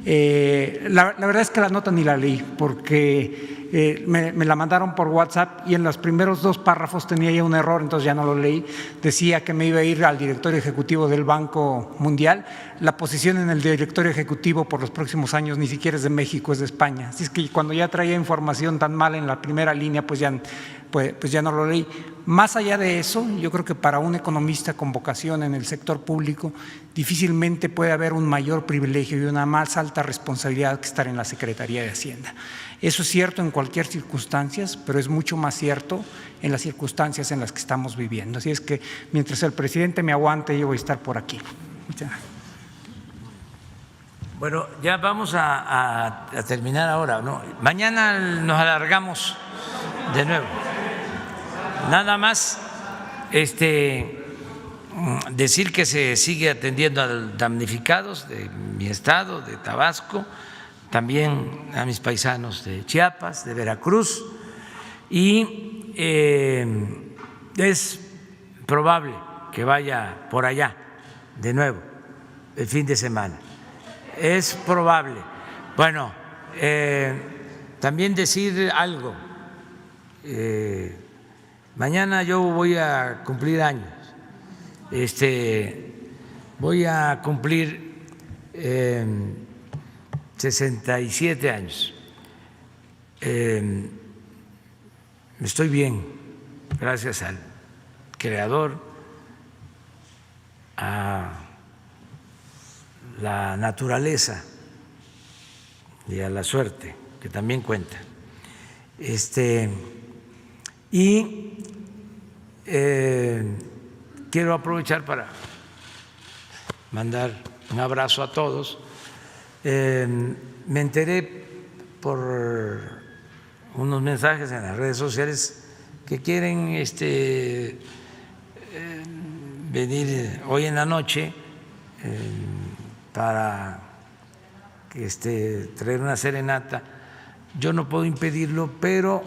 La verdad es que la nota ni la leí, porque me la mandaron por WhatsApp y en los primeros 2 párrafos tenía ya un error, entonces ya no lo leí. Decía que me iba a ir al directorio ejecutivo del Banco Mundial. La posición en el directorio ejecutivo por los próximos años ni siquiera es de México, es de España. Así es que cuando ya traía información tan mal en la primera línea, pues ya no lo leí. Más allá de eso, yo creo que para un economista con vocación en el sector público difícilmente puede haber un mayor privilegio y una más alta responsabilidad que estar en la Secretaría de Hacienda. Eso es cierto en cualquier circunstancia, pero es mucho más cierto en las circunstancias en las que estamos viviendo. Así es que mientras el presidente me aguante, yo voy a estar por aquí. Muchas gracias. Bueno, ya vamos a terminar ahora, ¿no? Mañana nos alargamos de nuevo. Nada más decir que se sigue atendiendo a damnificados de mi estado, de Tabasco, también a mis paisanos de Chiapas, de Veracruz, y es probable que vaya por allá de nuevo el fin de semana. Es probable. Bueno, también decir algo. Mañana yo voy a cumplir años. Voy a cumplir 67 años. Estoy bien, gracias al Creador, a la naturaleza y a la suerte, que también cuenta. Y quiero aprovechar para mandar un abrazo a todos. Me enteré por unos mensajes en las redes sociales que quieren venir hoy en la noche para traer una serenata. Yo no puedo impedirlo, pero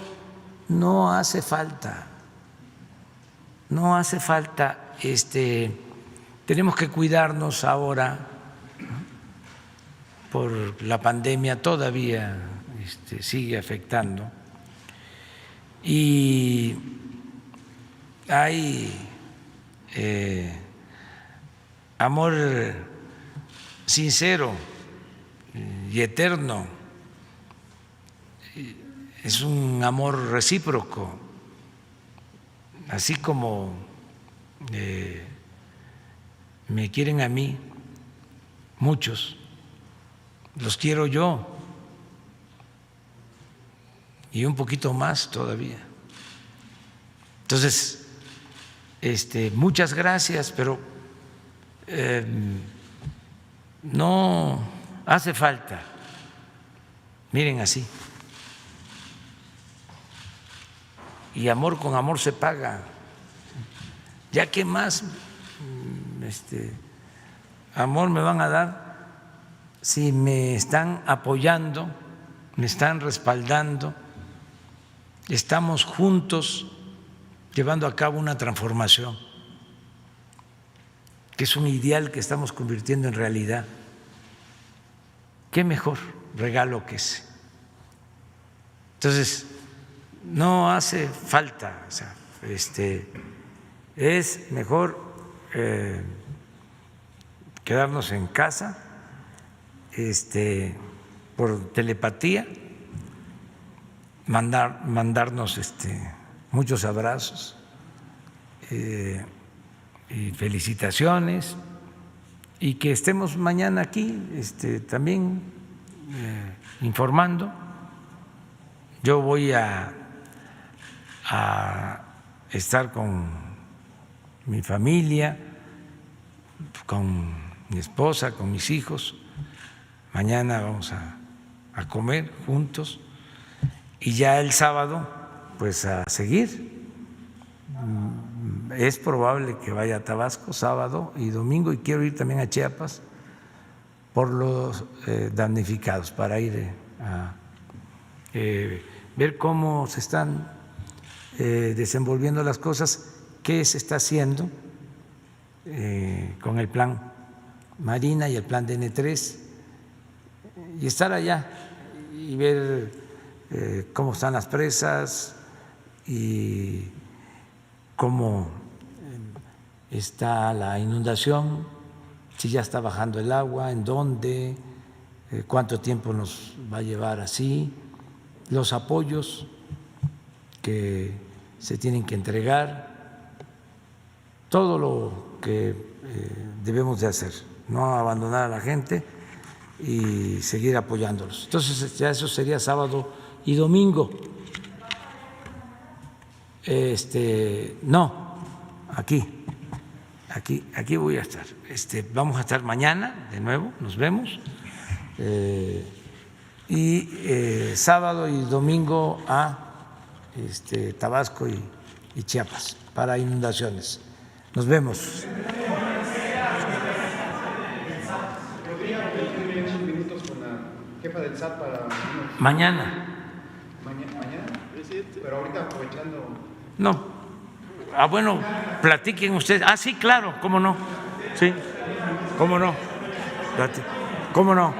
no hace falta. No hace falta. Tenemos que cuidarnos ahora por la pandemia, todavía sigue afectando. Y hay amor sincero y eterno, es un amor recíproco, así como me quieren a mí muchos, los quiero yo y un poquito más todavía. Entonces, muchas gracias, pero no hace falta. Miren así. Y amor con amor se paga. Ya que más amor me van a dar si me están apoyando, me están respaldando, estamos juntos llevando a cabo una transformación, que es un ideal que estamos convirtiendo en realidad. ¿Qué mejor regalo que ese? Entonces, no hace falta, o sea, es mejor quedarnos en casa, por telepatía, mandarnos muchos abrazos y felicitaciones, y que estemos mañana aquí también informando. Yo voy a estar con mi familia, con mi esposa, con mis hijos. Mañana vamos a comer juntos y ya el sábado pues a seguir. Es probable que vaya a Tabasco sábado y domingo, y quiero ir también a Chiapas por los damnificados, para ir a ver cómo se están desenvolviendo las cosas, qué se está haciendo con el plan Marina y el plan DN3, y estar allá y ver cómo están las presas y cómo está la inundación, si ya está bajando el agua, en dónde, cuánto tiempo nos va a llevar así, los apoyos que se tienen que entregar, todo lo que debemos de hacer, no abandonar a la gente y seguir apoyándolos. Entonces ya eso sería sábado y domingo. No, aquí voy a estar. Vamos a estar mañana de nuevo, nos vemos. Y sábado y domingo a Tabasco y Chiapas para inundaciones. Nos vemos. Jefa del SAT para Mañana. Mañana, pero ahorita aprovechando. No. Bueno, platiquen ustedes. Sí, claro, cómo no. Sí, cómo no. ¿Cómo no?